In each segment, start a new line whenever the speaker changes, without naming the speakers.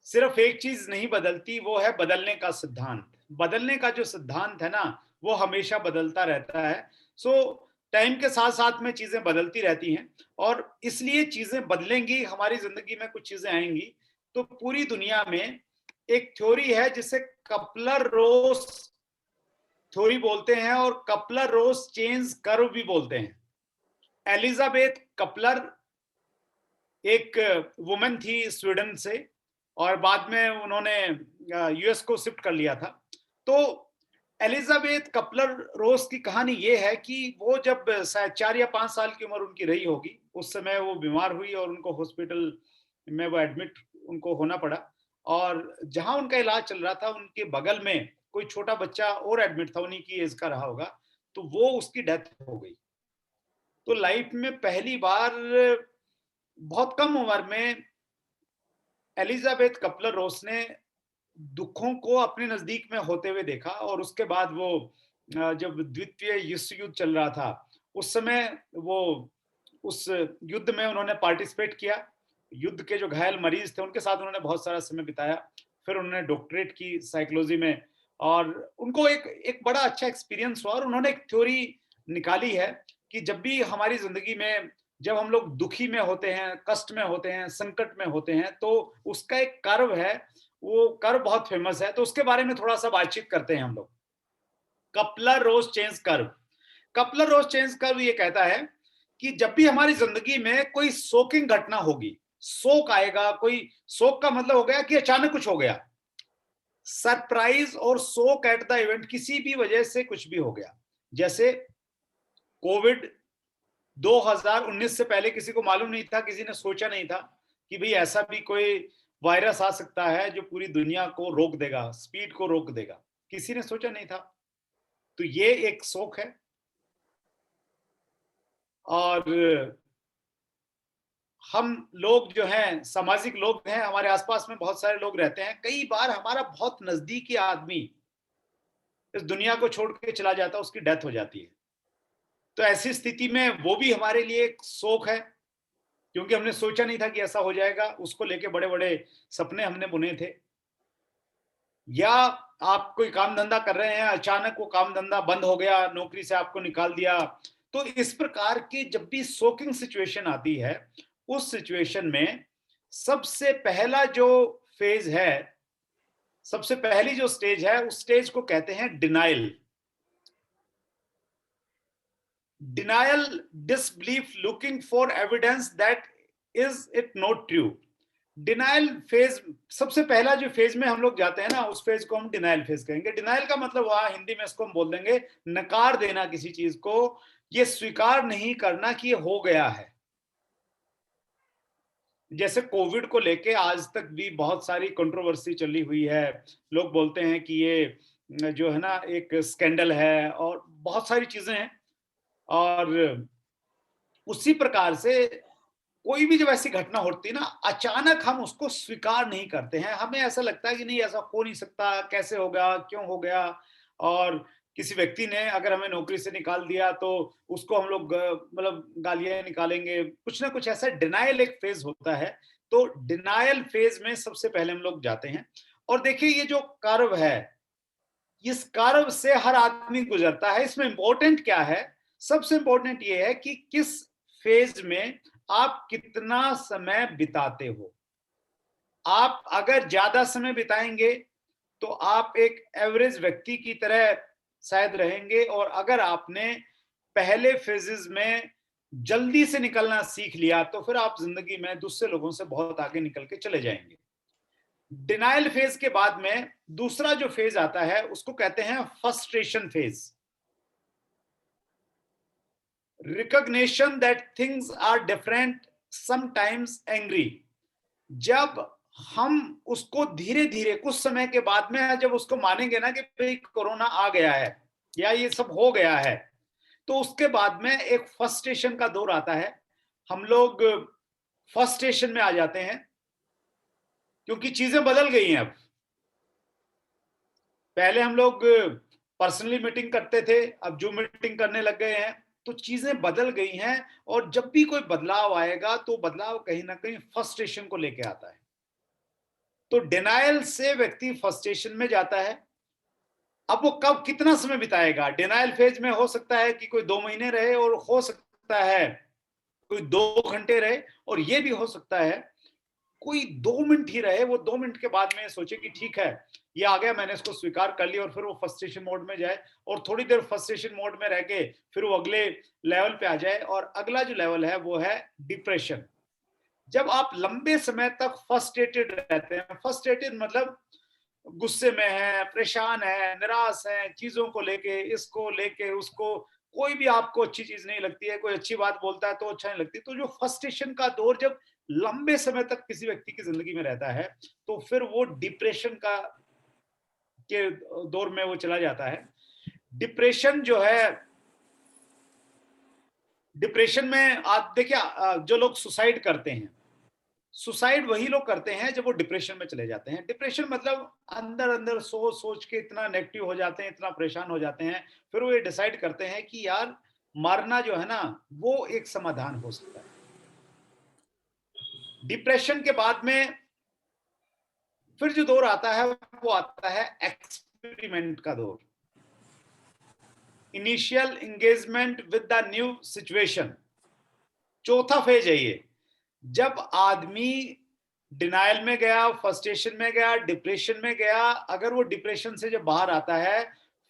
सिर्फ एक चीज नहीं बदलती, वो है बदलने का सिद्धांत। बदलने का जो सिद्धांत है ना, वो हमेशा बदलता रहता है। सो टाइम के साथ साथ में चीजें बदलती रहती हैं, और इसलिए चीजें बदलेंगी, हमारी जिंदगी में कुछ चीजें आएंगी। तो पूरी दुनिया में एक थ्योरी है जिसे कपलर रोस थ्योरी बोलते हैं, और कपलर रोस चेंज कर्व भी बोलते हैं। एलिजाबेथ कपलर एक वुमन थी स्वीडन से, और बाद में उन्होंने यूएस को शिफ्ट कर लिया था। तो एलिजाबेथ कपलर रोस की कहानी ये है कि वो जब शायद 4 या 5 साल की उम्र उनकी रही होगी, उस समय वो बीमार हुई और उनको हॉस्पिटल में वो एडमिट उनको होना पड़ा। और जहां उनका इलाज चल रहा था, उनके बगल में कोई छोटा बच्चा और एडमिट था, उन्हीं की एज का रहा होगा। तो वो उसकी डेथ हो गई। तो लाइफ में पहली बार बहुत कम उम्र में एलिजाबेथ कपलर रोस ने दुखों को अपने नजदीक में होते हुए देखा। और उसके बाद वो जब द्वितीय विश्व युद्ध चल रहा था, उस समय वो उस युद्ध में उन्होंने पार्टिसिपेट किया। युद्ध के जो घायल मरीज थे उनके साथ उन्होंने बहुत सारा समय बिताया। फिर उन्होंने डॉक्टरेट की साइकोलॉजी में, और उनको एक एक बड़ा अच्छा एक्सपीरियंस हुआ। और उन्होंने एक थ्योरी निकाली है कि जब भी हमारी जिंदगी में, जब हम लोग दुखी में होते हैं, कष्ट में होते हैं, संकट में होते हैं, तो उसका एक कर्व है। वो कर्व बहुत फेमस है, तो उसके बारे में थोड़ा सा बातचीत करते हैं हम लोग। कपलर रोज चेंज कर्व। कपलर रोज चेंज कर्व ये कहता है कि जब भी हमारी जिंदगी में कोई शोकिंग घटना होगी, शोक आएगा, कोई शोक का मतलब हो गया कि अचानक कुछ हो गया, सरप्राइज और शोक एट द इवेंट, किसी भी वजह से कुछ भी हो गया। जैसे कोविड 2019 से पहले किसी को मालूम नहीं था, किसी ने सोचा नहीं था कि भाई ऐसा भी कोई वायरस आ सकता है जो पूरी दुनिया को रोक देगा, स्पीड को रोक देगा। किसी ने सोचा नहीं था। तो ये एक शोक है। और हम लोग जो हैं, सामाजिक लोग हैं, हमारे आसपास में बहुत सारे लोग रहते हैं। कई बार हमारा बहुत नजदीकी आदमी इस दुनिया को छोड़ के चला जाता है, उसकी डेथ हो जाती है। तो ऐसी स्थिति में वो भी हमारे लिए एक शोक है, क्योंकि हमने सोचा नहीं था कि ऐसा हो जाएगा। उसको लेके बड़े बड़े सपने हमने बुने थे। या आप कोई काम धंधा कर रहे हैं, अचानक वो काम धंधा बंद हो गया, नौकरी से आपको निकाल दिया। तो इस प्रकार की जब भी शोकिंग सिचुएशन आती है, उस सिचुएशन में सबसे पहला जो फेज है, सबसे पहली जो स्टेज है, उस स्टेज को कहते हैं denial. Denial, disbelief, looking for evidence that is it not true. Denial phase, सबसे पहला जो फेज में हम लोग जाते हैं ना, उस फेज को हम डिनाइल फेज कहेंगे। डिनाइल का मतलब हुआ, हिंदी में इसको हम बोल देंगे, नकार देना किसी चीज को, ये स्वीकार नहीं करना कि ये हो गया है। जैसे कोविड को लेके आज तक भी बहुत सारी कंट्रोवर्सी चली हुई है। लोग बोलते हैं कि ये जो है ना एक स्कैंडल है, और बहुत सारी चीजें हैं। और उसी प्रकार से कोई भी जब ऐसी घटना होती है ना, अचानक हम उसको स्वीकार नहीं करते हैं। हमें ऐसा लगता है कि नहीं, ऐसा हो नहीं सकता, कैसे होगा, क्यों हो गया। और किसी व्यक्ति ने अगर हमें नौकरी से निकाल दिया, तो उसको हम लोग मतलब गालियां निकालेंगे, कुछ ना कुछ ऐसा। डिनायल एक फेज होता है। तो डिनायल फेज में सबसे पहले हम लोग जाते हैं। और देखिए, ये जो कर्व है, इस कर्व से हर आदमी गुजरता है। इसमें इंपॉर्टेंट क्या है? सबसे इंपॉर्टेंट ये है कि किस फेज में आप कितना समय बिताते हो। आप अगर ज्यादा समय बिताएंगे, तो आप एक एवरेज व्यक्ति की तरह शायद रहेंगे। और अगर आपने पहले फेजेस में जल्दी से निकलना सीख लिया, तो फिर आप जिंदगी में दूसरे लोगों से बहुत आगे निकल के चले जाएंगे। डिनाइल फेज के बाद में दूसरा जो फेज आता है, उसको कहते हैं frustration phase. Recognition that things are different, sometimes angry. जब हम उसको धीरे धीरे कुछ समय के बाद में जब उसको मानेंगे ना कि भाई कोरोना आ गया है या ये सब हो गया है, तो उसके बाद में एक फ्रस्ट्रेशन का दौर आता है। हम लोग फ्रस्ट्रेशन में आ जाते हैं, क्योंकि चीजें बदल गई हैं अब। पहले हम लोग पर्सनली मीटिंग करते थे, अब जूम मीटिंग करने लग गए हैं। तो चीजें बदल गई हैं। और जब भी कोई बदलाव आएगा, तो बदलाव कहीं ना कहीं फ्रस्ट्रेशन को लेके आता है। तो डिनायल से व्यक्ति फ्रस्ट्रेशन में जाता है। अब वो कब कितना समय बिताएगा? डिनायल फेज में हो सकता है कि कोई 2 महीने रहे, और हो सकता है कोई 2 घंटे रहे, और ये भी हो सकता है कोई 2 मिनट ही रहे। वो 2 मिनट के बाद में सोचे कि ठीक है, ये आ गया, मैंने इसको स्वीकार कर लिया, और फिर वो फ्रस्ट्रेशन मोड में जाए, और थोड़ी देर फ्रस्ट्रेशन मोड में रह के फिर वो अगले लेवल पे आ जाए। और अगला जो लेवल है वो है डिप्रेशन। जब आप लंबे समय तक फ्रस्ट्रेटेड रहते हैं, फ्रस्ट्रेटेड मतलब गुस्से में है, परेशान है, निराश है, चीजों को लेके, इसको लेके, उसको, कोई भी आपको अच्छी चीज नहीं लगती है, कोई अच्छी बात बोलता है तो अच्छा नहीं लगती। तो जो फ्रस्ट्रेशन का दौर जब लंबे समय तक किसी व्यक्ति की जिंदगी में रहता है, तो फिर वो डिप्रेशन का के दौर में वो चला जाता है। डिप्रेशन जो है, डिप्रेशन में आप देखिए, जो लोग सुसाइड करते हैं, सुसाइड वही लोग करते हैं जब वो डिप्रेशन में चले जाते हैं। डिप्रेशन मतलब अंदर अंदर सोच सोच के इतना नेगेटिव हो जाते हैं, इतना परेशान हो जाते हैं, फिर वो ये डिसाइड करते हैं कि यार मरना जो है ना, वो एक समाधान हो सकता है। डिप्रेशन के बाद में फिर जो दौर आता है वो आता है एक्सपेरिमेंट का दौर। Initial engagement with the new situation, चौथा फेज है ये। जब आदमी डिनायल में गया, फ्रस्ट्रेशन में गया, डिप्रेशन में गया, अगर वो डिप्रेशन से जब बाहर आता है,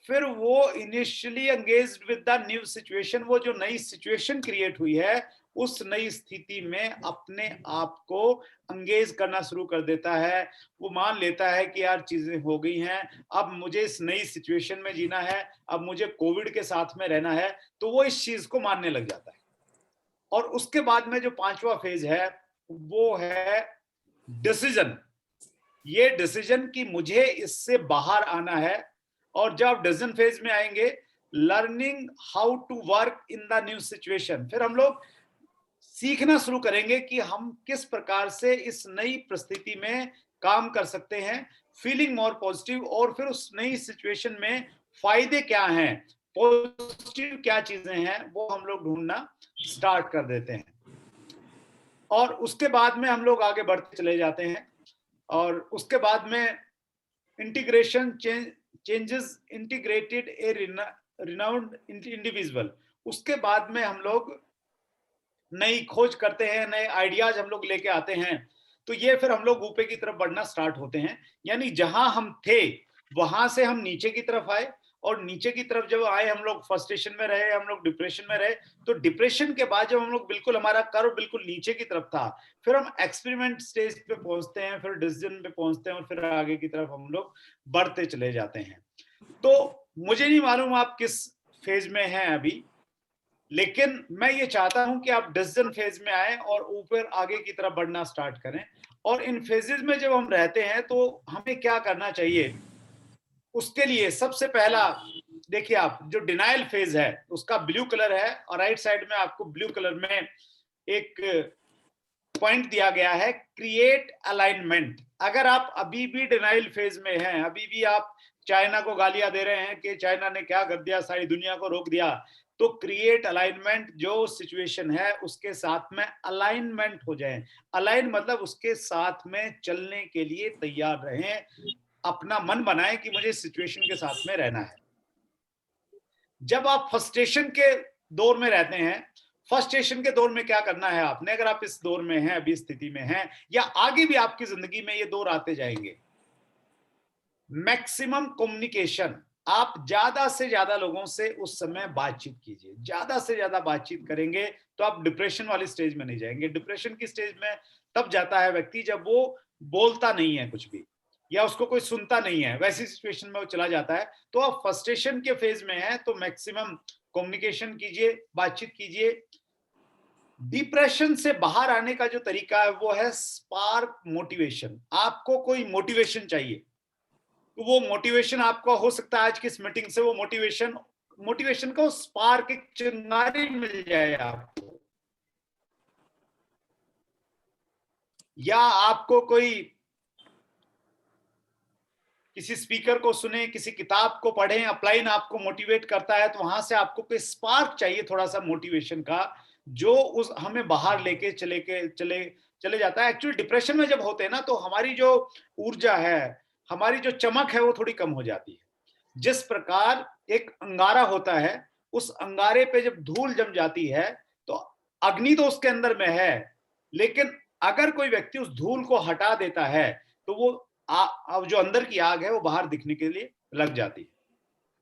फिर वो initially engaged with the new situation, वो जो नई सिचुएशन क्रिएट हुई है, उस नई स्थिति में अपने आप को एंगेज करना शुरू कर देता है। वो मान लेता है कि यार चीजें हो गई हैं, अब मुझे इस नई सिचुएशन में जीना है, अब मुझे कोविड के साथ में रहना है, तो वो इस चीज को मानने लग जाता है। और उसके बाद में जो पांचवा फेज है वो है डिसीजन। ये डिसीजन कि मुझे इससे बाहर आना है। और जब आप डिसीजन फेज में आएंगे, learning how to work in the new situation, फिर हम लोग सीखना शुरू करेंगे कि हम किस प्रकार से इस नई परिस्थिति में काम कर सकते हैं, फीलिंग मोर पॉजिटिव। और फिर उस नई सिचुएशन में फायदे क्या हैं, पॉजिटिव क्या चीजें हैं, वो हम लोग ढूंढना स्टार्ट कर देते हैं। और उसके बाद में हम लोग आगे बढ़ते चले जाते हैं। और उसके बाद में इंटीग्रेशन चेंजेस इंटीग्रेटेड ए रिनाउंड इंडिविजुअल, उसके बाद में हम लोग नई खोज करते हैं, नए आइडियाज हम लोग लेके आते हैं। तो ये फिर हम लोग ऊपर की तरफ बढ़ना स्टार्ट होते हैं। यानी जहां हम थे वहां से हम नीचे की तरफ आए, और नीचे की तरफ जब आए हम लोग फ्रस्ट्रेशन में रहे, हम लोग डिप्रेशन में रहे। तो डिप्रेशन के बाद जब हम लोग बिल्कुल, हमारा कर्व बिल्कुल नीचे की तरफ था, फिर हम एक्सपेरिमेंट स्टेज पे पहुंचते हैं, फिर डिसीजन पे पहुंचते हैं, और फिर आगे की तरफ हम लोग बढ़ते चले जाते हैं। तो मुझे नहीं मालूम आप किस फेज में हैं अभी, लेकिन मैं ये चाहता हूं कि आप डिसीजन फेज में आए और ऊपर आगे की तरफ बढ़ना स्टार्ट करें। और इन फेजेस में जब हम रहते हैं तो हमें क्या करना चाहिए, उसके लिए सबसे पहला देखिए, आप जो डिनायल फेज है उसका ब्लू कलर है, और राइट साइड में आपको ब्लू कलर में एक पॉइंट दिया गया है, क्रिएट अलाइनमेंट। अगर आप अभी भी डिनाइल फेज में हैं, अभी भी आप चाइना को गालियां दे रहे हैं कि चाइना ने क्या कर दिया, सारी दुनिया को रोक दिया, तो क्रिएट अलाइनमेंट, जो सिचुएशन है उसके साथ में अलाइनमेंट हो जाए। अलाइन मतलब उसके साथ में चलने के लिए तैयार रहें, अपना मन बनाएं कि मुझे सिचुएशन के साथ में रहना है। जब आप फ्रस्ट्रेशन के दौर में रहते हैं, फ्रस्ट्रेशन के दौर में क्या करना है आपने, अगर आप इस दौर में हैं, अभी स्थिति में हैं, या आगे भी आपकी जिंदगी में ये दौर आते जाएंगे, मैक्सिमम कम्युनिकेशन। आप ज्यादा से ज्यादा लोगों से उस समय बातचीत कीजिए। ज्यादा से ज्यादा बातचीत करेंगे तो आप डिप्रेशन वाली स्टेज में नहीं जाएंगे। डिप्रेशन की स्टेज में तब जाता है व्यक्ति जब वो बोलता नहीं है कुछ भी, या उसको कोई सुनता नहीं है, वैसी सिचुएशन में वो चला जाता है। तो आप फ्रस्ट्रेशन के फेज में हैं तो मैक्सिमम कम्युनिकेशन कीजिए, बातचीत कीजिए। डिप्रेशन से बाहर आने का जो तरीका है वो है स्पार्क मोटिवेशन। आपको कोई मोटिवेशन चाहिए, तो वो मोटिवेशन आपको हो सकता है आज की इस मीटिंग से वो मोटिवेशन का स्पार्क, एक चिंगारी मिल जाए आपको, या आपको कोई किसी स्पीकर को सुने, किसी किताब को पढ़ें, अपलाइन आपको मोटिवेट करता है, तो वहां से आपको कोई स्पार्क चाहिए थोड़ा सा मोटिवेशन का, जो उस हमें बाहर लेके चले चले जाता है। एक्चुअली डिप्रेशन में जब होते हैं ना, तो हमारी जो ऊर्जा है, हमारी जो चमक है, वो थोड़ी कम हो जाती है। जिस प्रकार एक अंगारा होता है, उस अंगारे पे जब धूल जम जाती है, तो अग्नि तो उसके अंदर में है, लेकिन अगर कोई व्यक्ति उस धूल को हटा देता है, तो वो अब जो अंदर की आग है, वो बाहर दिखने के लिए लग जाती है।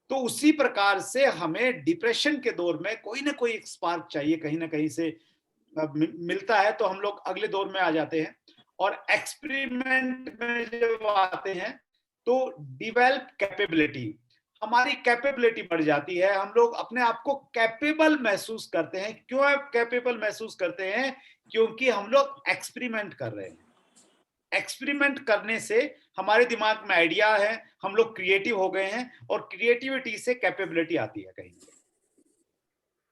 तो उसी प्रकार से हमें डिप्रेशन के दौर में कोई ना कोई एक स्पार्क चाहिए, कहीं ना कहीं से मिलता है, तो हम लोग अगले दौर में आ जाते हैं। और एक्सपेरिमेंट में जब आते हैं, तो डिवेल्प कैपेबिलिटी, हमारी कैपेबिलिटी बढ़ जाती है, हम लोग अपने आप को कैपेबल महसूस करते हैं। क्यों कैपेबल महसूस करते हैं? क्योंकि हम लोग एक्सपेरिमेंट कर रहे हैं। एक्सपेरिमेंट करने से हमारे दिमाग में आइडिया है, हम लोग क्रिएटिव हो गए हैं, और क्रिएटिविटी से कैपेबिलिटी आती है कहीं ना।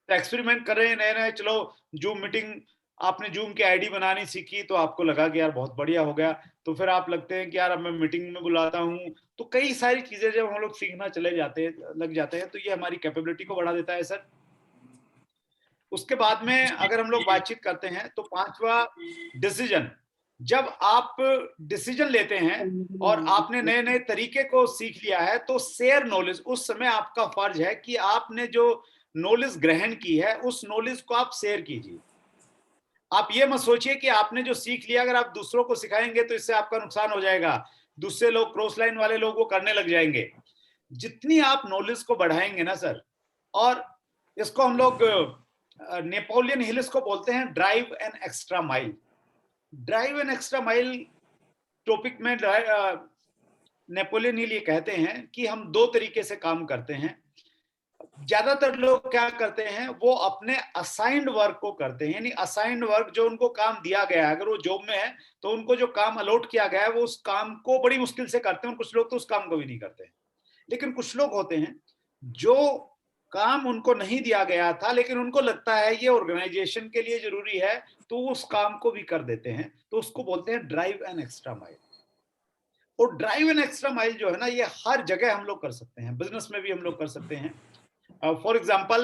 तो एक्सपेरिमेंट कर रहे हैं नए नए, चलो जूम मीटिंग, आपने जूम की आईडी बनानी सीखी, तो आपको लगा कि यार बहुत बढ़िया हो गया, तो फिर आप लगते हैं कि यार अब मैं मीटिंग में बुलाता हूँ। तो कई सारी चीजें जब हम लोग सीखना चले जाते हैं, लग जाते हैं, तो ये हमारी कैपेबिलिटी को बढ़ा देता है सर। उसके बाद में अगर हम लोग बातचीत करते हैं, तो पांचवा, डिसीजन। जब आप डिसीजन लेते हैं और आपने नए नए तरीके को सीख लिया है, तो शेयर नॉलेज, उस समय आपका फर्ज है कि आपने जो नॉलेज ग्रहण की है, उस नॉलेज को आप शेयर कीजिए। आप ये मत सोचिए कि आपने जो सीख लिया, अगर आप दूसरों को सिखाएंगे तो इससे आपका नुकसान हो जाएगा, दूसरे लोग, क्रॉस लाइन वाले लोग वो करने लग जाएंगे। जितनी आप नॉलेज को बढ़ाएंगे ना सर, और इसको हम लोग नेपोलियन हिल इसको बोलते हैं drive an extra mile. Drive an extra mile topic में नेपोलियन हिल ये कहते हैं कि हम दो तरीके से काम करते हैं। ज्यादातर लोग क्या करते हैं, वो अपने असाइंड वर्क को करते हैं, यानी असाइंड वर्क, जो उनको काम दिया गया है, अगर वो जॉब में है तो उनको जो काम अलॉट किया गया है, वो उस काम को बड़ी मुश्किल से करते हैं, और कुछ लोग तो उस काम को भी नहीं करते हैं। लेकिन कुछ लोग होते हैं जो काम उनको नहीं दिया गया था, लेकिन उनको लगता है ये ऑर्गेनाइजेशन के लिए जरूरी है, तो उस काम को भी कर देते हैं, तो उसको बोलते हैं ड्राइव एन एक्स्ट्रा माइल। और ड्राइव एन एक्स्ट्रा माइल जो है ना, ये हर जगह हम लोग कर सकते हैं, बिजनेस में भी हम लोग कर सकते हैं। फॉर एग्जाम्पल,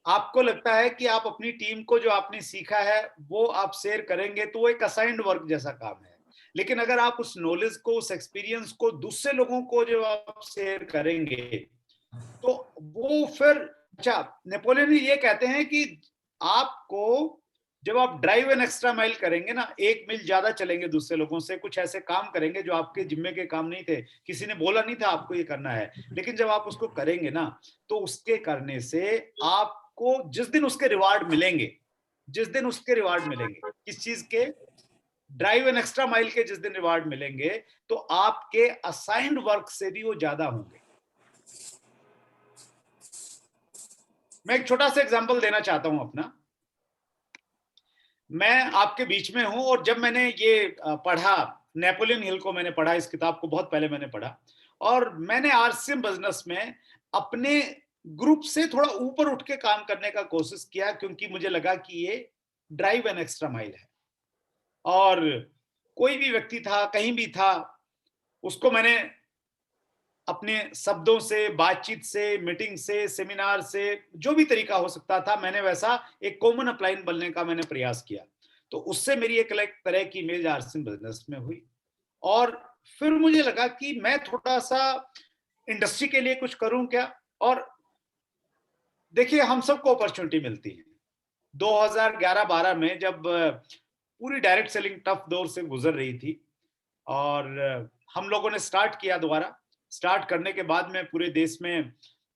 आपको लगता है कि आप अपनी टीम को जो आपने सीखा है वो आप शेयर करेंगे, तो वो एक असाइंड वर्क जैसा काम है। लेकिन अगर आप उस नॉलेज को, उस एक्सपीरियंस को दूसरे लोगों को जो आप शेयर करेंगे, तो वो फिर, अच्छा, नेपोलियन ये कहते हैं कि आपको, जब आप ड्राइव एन एक्स्ट्रा माइल करेंगे ना, एक मील ज्यादा चलेंगे दूसरे लोगों से, कुछ ऐसे काम करेंगे जो आपके जिम्मे के काम नहीं थे, किसी ने बोला नहीं था आपको ये करना है, लेकिन जब आप उसको करेंगे ना, तो उसके करने से आपको जिस दिन उसके रिवार्ड मिलेंगे, जिस दिन उसके रिवार्ड मिलेंगे, किस चीज के, ड्राइव एन एक्स्ट्रा माइल के जिस दिन रिवार्ड मिलेंगे, तो आपके असाइंड वर्क से भी वो ज्यादा होंगे। मैं एक छोटा सा एग्जांपल देना चाहता हूं अपना। मैं आपके बीच में हूं, और जब मैंने ये पढ़ा, नेपोलियन हिल को मैंने पढ़ा, इस किताब को बहुत पहले मैंने पढ़ा, और मैंने आरसीएम बिजनेस में अपने ग्रुप से थोड़ा ऊपर उठ के काम करने का कोशिश किया, क्योंकि मुझे लगा कि ये ड्राइव एन एक्स्ट्रा माइल है। और कोई भी व्यक्ति था, कहीं भी था, उसको मैंने अपने शब्दों से, बातचीत से, मीटिंग से, सेमिनार से, जो भी तरीका हो सकता था, मैंने वैसा एक कॉमन अपलाइन बनने का मैंने प्रयास किया। तो उससे मेरी एक अलग तरह की इमेज आरसिम बिजनेस में हुई। और फिर मुझे लगा कि मैं थोड़ा सा इंडस्ट्री के लिए कुछ करूं क्या। और देखिए, हम सबको अपॉर्चुनिटी मिलती है। 2011-12 में जब पूरी डायरेक्ट सेलिंग टफ दौर से गुजर रही थी, और हम लोगों ने स्टार्ट किया दोबारा। स्टार्ट करने के बाद में पूरे देश में,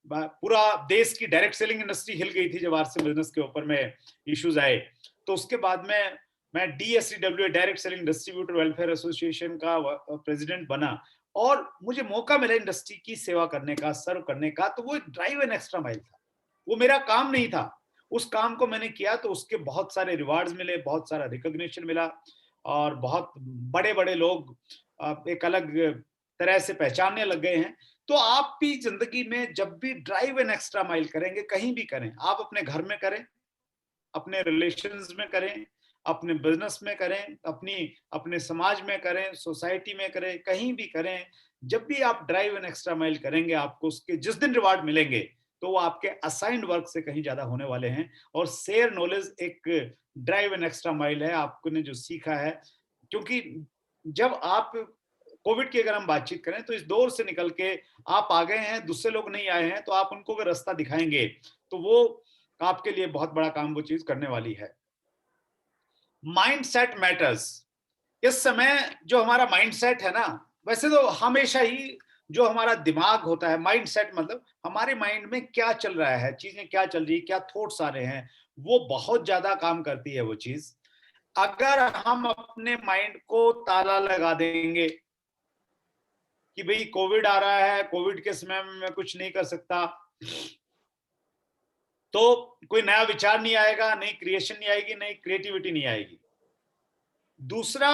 पूरा देश की डायरेक्ट सेलिंग इंडस्ट्री हिल गई थी जब आरसी बिजनेस के ऊपर में इश्यूज आए। तो उसके बाद में मैं DSCW, direct selling distributor welfare association का प्रेसिडेंट बना, और मुझे मौका मिला इंडस्ट्री की सेवा करने का, सर्व करने का। तो वो ड्राइव एन एक्स्ट्रा माइल था, वो मेरा काम नहीं था। उस काम को मैंने किया, तो उसके बहुत सारे रिवार्ड्स मिले, बहुत सारा रिकॉग्निशन मिला, और बहुत बड़े बड़े लोग एक अलग तरह से पहचानने लग गए हैं। तो आप भी जिंदगी में जब भी ड्राइव एन एक्स्ट्रा माइल करेंगे, कहीं भी करें, आप अपने घर में करें, अपने रिलेशंस में करें, अपने बिजनेस में करें, अपने समाज में करें, सोसाइटी में करें, कहीं भी करें, जब भी आप ड्राइव एन एक्स्ट्रा माइल करेंगे, आपको उसके जिस दिन रिवार्ड मिलेंगे, तो वो आपके असाइंड वर्क से कहीं ज्यादा होने वाले हैं। और शेयर नॉलेज एक ड्राइव एन एक्स्ट्रा माइल है, आपने जो सीखा है। क्योंकि जब आप कोविड की अगर हम बातचीत करें तो इस दौर से निकल के आप आ गए हैं, दूसरे लोग नहीं आए हैं, तो आप उनको अगर रास्ता दिखाएंगे तो वो आपके लिए बहुत बड़ा काम वो चीज करने वाली है। Mind set matters. इस समय जो हमारा माइंड सेट है ना, वैसे तो हमेशा ही जो हमारा दिमाग होता है, माइंड सेट मतलब हमारे माइंड में क्या चल रहा है, चीजें क्या चल रही है, क्या थॉट्स आ रहे हैं, वो बहुत ज्यादा काम करती है वो चीज। अगर हम अपने माइंड को ताला लगा देंगे कि भाई कोविड आ रहा है, कोविड के समय में मैं कुछ नहीं कर सकता, तो कोई नया विचार नहीं आएगा, नई क्रिएशन नहीं आएगी, नई क्रिएटिविटी नहीं आएगी। दूसरा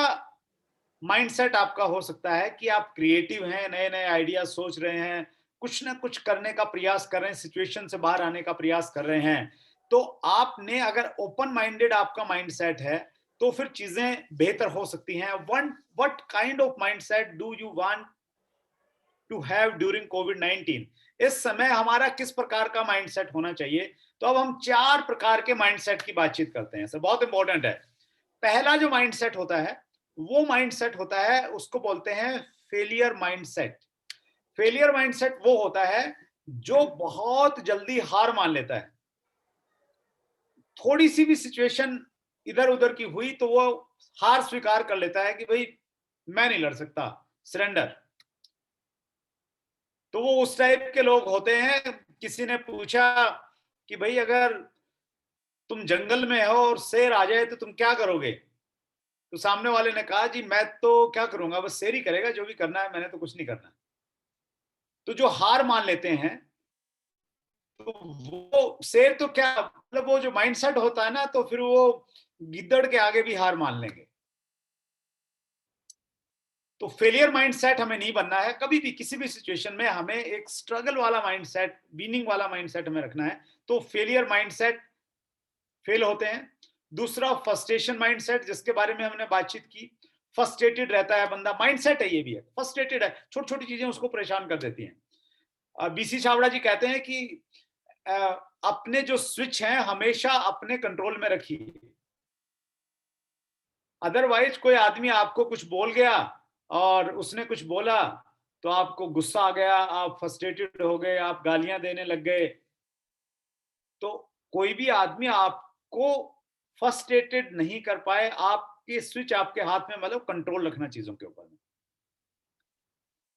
माइंडसेट आपका हो सकता है कि आप क्रिएटिव हैं, नए नए आइडिया सोच रहे हैं, कुछ ना कुछ करने का प्रयास कर रहे हैं, सिचुएशन से बाहर आने का प्रयास कर रहे हैं। तो आपने अगर ओपन माइंडेड आपका माइंडसेट है तो फिर चीजें बेहतर हो सकती हैं। One what kind of mindset do you want to have during कोविड-19? इस समय हमारा किस प्रकार का माइंडसेट होना चाहिए? तो अब हम 4 प्रकार के माइंडसेट की बातचीत करते हैं। सर बहुत इंपॉर्टेंट है। पहला जो माइंडसेट होता है, वो माइंडसेट होता है, उसको बोलते हैं फेलियर माइंडसेट। फेलियर माइंडसेट वो होता है जो बहुत जल्दी हार मान लेता है। थोड़ी सी भी सिचुएशन इधर उधर की हुई तो वो हार स्वीकार कर लेता है कि भाई मैं नहीं लड़ सकता, सरेंडर। तो वो उस टाइप के लोग होते हैं। किसी ने पूछा कि भाई अगर तुम जंगल में हो और शेर आ जाए तो तुम क्या करोगे? तो सामने वाले ने कहा जी मैं तो क्या करूंगा, बस शेर ही करेगा जो भी करना है, मैंने तो कुछ नहीं करना। तो जो हार मान लेते हैं, तो वो शेर तो क्या मतलब, वो जो माइंडसेट होता है ना, तो फिर वो गिद्दड़ के आगे भी हार मान लेंगे। तो फेलियर माइंडसेट हमें नहीं बनना है कभी भी, किसी भी सिचुएशन में हमें एक स्ट्रगल वाला माइंडसेट, विनिंग वाला माइंडसेट हमें रखना है। तो फेलियर माइंडसेट फेल होते हैं। दूसरा फ्रस्ट्रेशन माइंडसेट, जिसके बारे में हमने बातचीत की। फ्रस्ट्रेटेड रहता है बंदा, माइंडसेट है ये भी है, फ्रस्ट्रेटेड है, छोटी छोटी चीजें उसको परेशान कर देती हैं। बीसी छाबड़ा जी कहते हैं कि अ, अपने जो स्विच हैं हमेशा अपने कंट्रोल में रखिए। अदरवाइज कोई आदमी आपको कुछ बोल गया और उसने कुछ बोला तो आपको गुस्सा आ गया, आप फ्रस्ट्रेटेड हो गए, आप गालियां देने लग गए। तो कोई भी आदमी आपको फ्रस्ट्रेटेड नहीं कर पाए, आपके स्विच आपके हाथ में, मतलब कंट्रोल रखना चीजों के ऊपर में।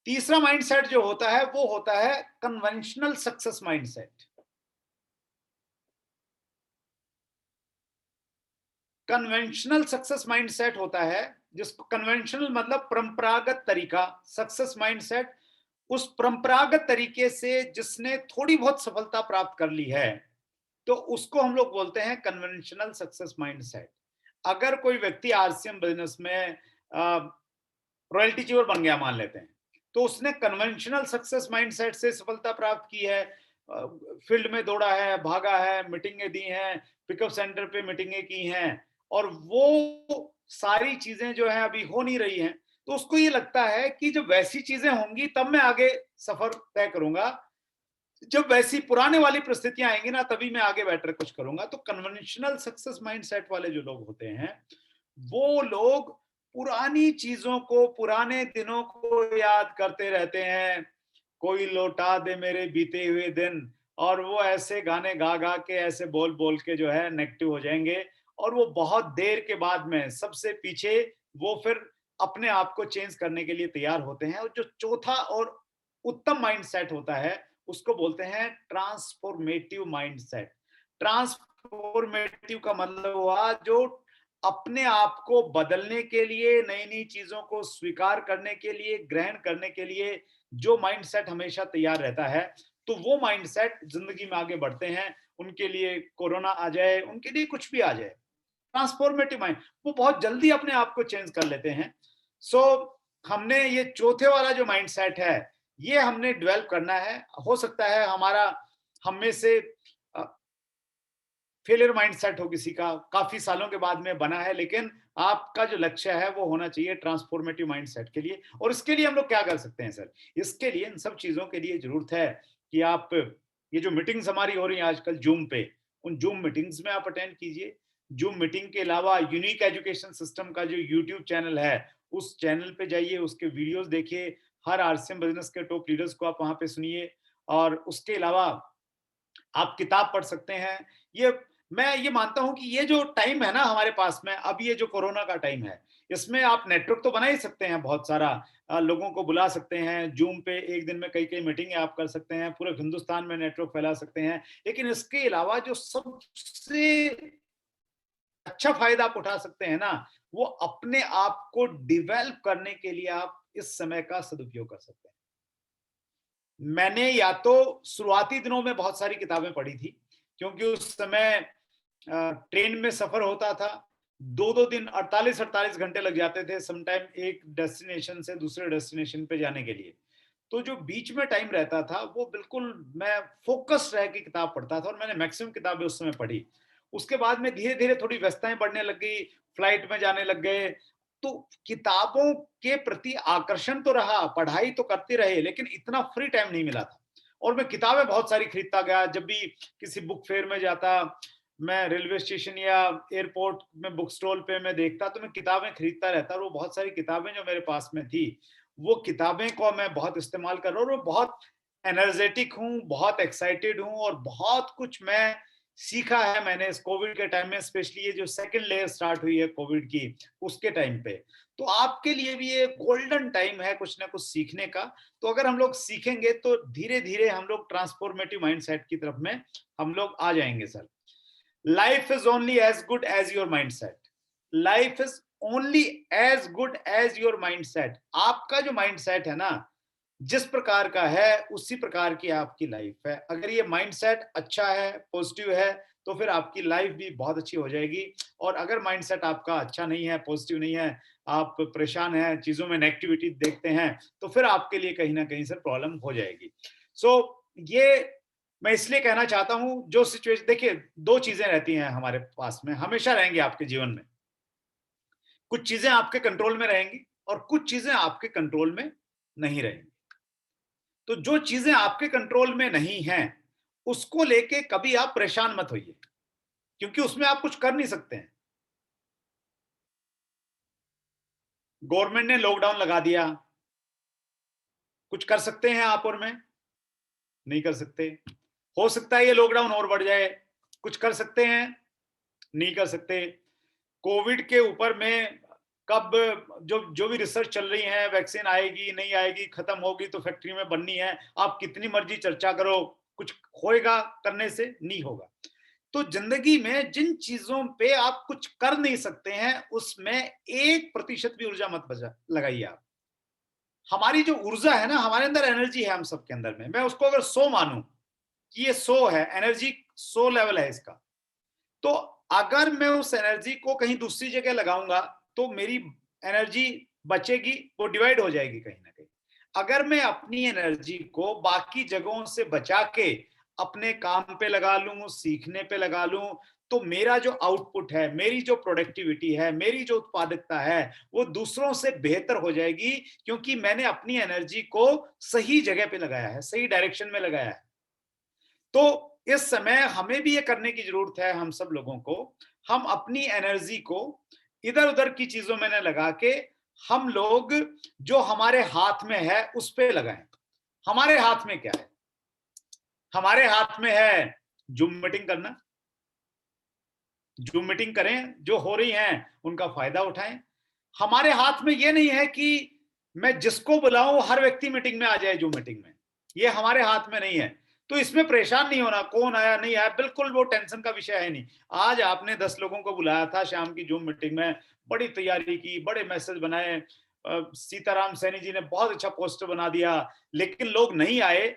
तीसरा माइंडसेट जो होता है वो होता है conventional success mindset. Conventional success mindset होता है, जिसको कन्वेंशनल मतलब परंपरागत तरीका, सक्सेस माइंडसेट उस परंपरागत तरीके से जिसने थोड़ी बहुत सफलता प्राप्त कर ली है, तो उसको हम लोग बोलते हैं कन्वेंशनल सक्सेस माइंडसेट। अगर कोई व्यक्ति आरसीएम बिजनेस में रॉयल्टी चीवर बन गया मान लेते हैं, तो उसने कन्वेंशनल सक्सेस माइंडसेट से सफलता प्राप्त की है, फील्ड में दौड़ा है, भागा है, मीटिंगें दी हैं, पिकअप सेंटर पे मीटिंगें की हैं, और वो सारी चीजें जो है अभी हो नहीं रही हैं। तो उसको ये लगता है कि जब वैसी चीजें होंगी तब मैं आगे सफर तय करूंगा, जब वैसी पुराने वाली परिस्थितियां आएंगी ना तभी मैं आगे बैठकर कुछ करूंगा। तो कन्वेंशनल सक्सेस माइंडसेट वाले जो लोग होते हैं, वो लोग पुरानी चीजों को, पुराने दिनों को याद करते रहते हैं। कोई लौटा दे मेरे बीते हुए दिन, और वो ऐसे गाने गा गा के, ऐसे बोल बोल के जो है नेगेटिव हो जाएंगे। और वो बहुत देर के बाद में सबसे पीछे वो फिर अपने आप को चेंज करने के लिए तैयार होते हैं। और जो चौथा और उत्तम माइंडसेट होता है उसको बोलते हैं ट्रांसफॉर्मेटिव माइंडसेट। ट्रांसफॉर्मेटिव का मतलब हुआ जो अपने आप को बदलने के लिए, नई नई चीजों को स्वीकार करने के लिए, ग्रहण करने के लिए जो माइंडसेट हमेशा तैयार रहता है। तो वो माइंडसेट जिंदगी में आगे बढ़ते हैं। उनके लिए कोरोना आ जाए, उनके लिए कुछ भी आ जाए, ट्रांसफॉर्मेटिव माइंड, वो बहुत जल्दी अपने आप को चेंज कर लेते हैं। सो हमने ये चौथे वाला जो माइंडसेट है ये हमने डेवलप करना है। हो सकता है हमारा, हम में से फेलियर माइंडसेट हो किसी का, काफी सालों के बाद में बना है, लेकिन आपका जो लक्ष्य है वो होना चाहिए ट्रांसफॉर्मेटिव माइंडसेट के लिए। और इसके लिए हम लोग क्या कर सकते हैं सर? इसके लिए इन सब चीजों के लिए जरूरत है कि आप ये जो मीटिंग्स हमारी हो रही हैं आजकल जूम पे, उन जूम मीटिंग्स में आप अटेंड कीजिए। जूम मीटिंग के अलावा यूनिक एजुकेशन सिस्टम का जो यूट्यूब चैनल है, उस चैनल पे जाइए, उसके वीडियोस देखिए। हर आरसीएम बिजनेस के टॉप लीडर्स को आप वहां पे सुनिए। और उसके अलावा आप किताब पढ़ सकते हैं। ये मैं ये मानता हूं कि ये जो टाइम है ना हमारे पास में, अब ये जो कोरोना का टाइम है, इसमें आप नेटवर्क तो बना ही सकते हैं बहुत सारा। लोगों को बुला सकते हैं जूम पे, एक दिन में कई कई मीटिंग आप कर सकते हैं, पूरे हिंदुस्तान में नेटवर्क फैला सकते हैं। लेकिन इसके अलावा जो सबसे अच्छा फायदा आप उठा सकते हैं ना, वो अपने आप को डिवेल्प करने के लिए आप इस समय का सदुपयोग कर सकते हैं। मैंने या तो शुरुआती दिनों में बहुत सारी किताबें पढ़ी थी, क्योंकि उस समय ट्रेन में सफर होता था, 2-2 दिन 48-48 घंटे लग जाते थे समटाइम एक डेस्टिनेशन से दूसरे डेस्टिनेशन पे जाने के लिए। तो जो बीच में टाइम रहता था वो बिल्कुल मैं फोकस रह के किताब पढ़ता था, और मैंने मैक्सिमम किताबें उस समय पढ़ी। उसके बाद में धीरे धीरे थोड़ी व्यस्तताएं बढ़ने लग गई, फ्लाइट में जाने लग गए। तो किताबों के प्रति आकर्षण तो रहा, पढ़ाई तो करते रहे, लेकिन इतना फ्री टाइम नहीं मिला था। और मैं किताबें बहुत सारी खरीदता गया। जब भी किसी बुक फेयर में जाता, मैं रेलवे स्टेशन या एयरपोर्ट में बुक स्टॉल पे मैं देखता, तो मैं किताबें खरीदता रहता। और वो बहुत सारी किताबें जो मेरे पास में थी, वो किताबें को मैं बहुत इस्तेमाल कर रहा हूँ, और बहुत एनर्जेटिक हूँ, बहुत एक्साइटेड हूँ, और बहुत कुछ मैं सीखा है मैंने इस कोविड के टाइम में, स्पेशली ये जो सेकंड लेयर स्टार्ट हुई है कोविड की, उसके टाइम पे। तो आपके लिए भी ये गोल्डन टाइम है कुछ ना कुछ सीखने का। तो अगर हम लोग सीखेंगे तो धीरे धीरे हम लोग ट्रांसफॉर्मेटिव माइंडसेट की तरफ में हम लोग आ जाएंगे sir. Life is only as good as your mindset. Life is only as good as your mindset. आपका जो माइंडसेट है ना, जिस प्रकार का है उसी प्रकार की आपकी लाइफ है। अगर ये माइंडसेट अच्छा है, पॉजिटिव है, तो फिर आपकी लाइफ भी बहुत अच्छी हो जाएगी। और अगर माइंडसेट आपका अच्छा नहीं है, पॉजिटिव नहीं है, आप परेशान हैं, चीजों में नेगेटिविटी देखते हैं, तो फिर आपके लिए कहीं ना कहीं से प्रॉब्लम हो जाएगी। सो ये मैं इसलिए कहना चाहता हूं, जो सिचुएशन देखिए, दो चीजें रहती हैं हमारे पास में, हमेशा रहेंगी आपके जीवन में। कुछ चीजें आपके कंट्रोल में रहेंगी और कुछ चीजें आपके कंट्रोल में नहीं रहेंगी। तो जो चीजें आपके कंट्रोल में नहीं हैं, उसको लेके कभी आप परेशान मत होइए, क्योंकि उसमें आप कुछ कर नहीं सकते हैं। गवर्नमेंट ने लॉकडाउन लगा दिया, कुछ कर सकते हैं आप और मैं? नहीं कर सकते। हो सकता है ये लॉकडाउन और बढ़ जाए, कुछ कर सकते हैं? नहीं कर सकते। कोविड के ऊपर में कब जो जो भी रिसर्च चल रही है, वैक्सीन आएगी नहीं आएगी, खत्म होगी तो फैक्ट्री में बननी है, आप कितनी मर्जी चर्चा करो, कुछ होएगा करने से? नहीं होगा। तो जिंदगी में जिन चीजों पे आप कुछ कर नहीं सकते हैं, उसमें 1% भी ऊर्जा मत बजा लगाइए आप। हमारी जो ऊर्जा है ना, हमारे अंदर एनर्जी है हम सबके अंदर में, मैं उसको अगर 100 मानूं कि ये 100 है, एनर्जी 100 लेवल है इसका, तो अगर मैं उस एनर्जी को कहीं दूसरी जगह लगाऊंगा तो मेरी एनर्जी बचेगी, वो डिवाइड हो जाएगी कहीं ना कहीं। अगर मैं अपनी एनर्जी को बाकी जगहों से बचा के अपने काम पे लगा लूं, सीखने पे लगा लूं, तो मेरा जो आउटपुट है, मेरी जो प्रोडक्टिविटी है, मेरी जो उत्पादकता है, वो दूसरों से बेहतर हो जाएगी, क्योंकि मैंने अपनी एनर्जी को सही जगह पे लगाया है, सही डायरेक्शन में लगाया है। तो इस समय हमें भी ये करने की जरूरत है, हम सब लोगों को, हम अपनी एनर्जी को इधर उधर की चीजों में न लगा के, हम लोग जो हमारे हाथ में है उस पे लगाएं। हमारे हाथ में क्या है? हमारे हाथ में है जूम मीटिंग करना। जूम मीटिंग करें, जो हो रही हैं उनका फायदा उठाएं। हमारे हाथ में ये नहीं है कि मैं जिसको बुलाऊं हर व्यक्ति मीटिंग में आ जाए जूम मीटिंग में, ये हमारे हाथ में नहीं है। तो इसमें परेशान नहीं होना, कौन आया नहीं आया, बिल्कुल वो टेंशन का विषय है नहीं। आज आपने 10 लोगों को बुलाया था शाम की जूम मीटिंग में, बड़ी तैयारी की, बड़े मैसेज बनाए, सीताराम सैनी जी ने बहुत अच्छा पोस्टर बना दिया, लेकिन लोग नहीं आए।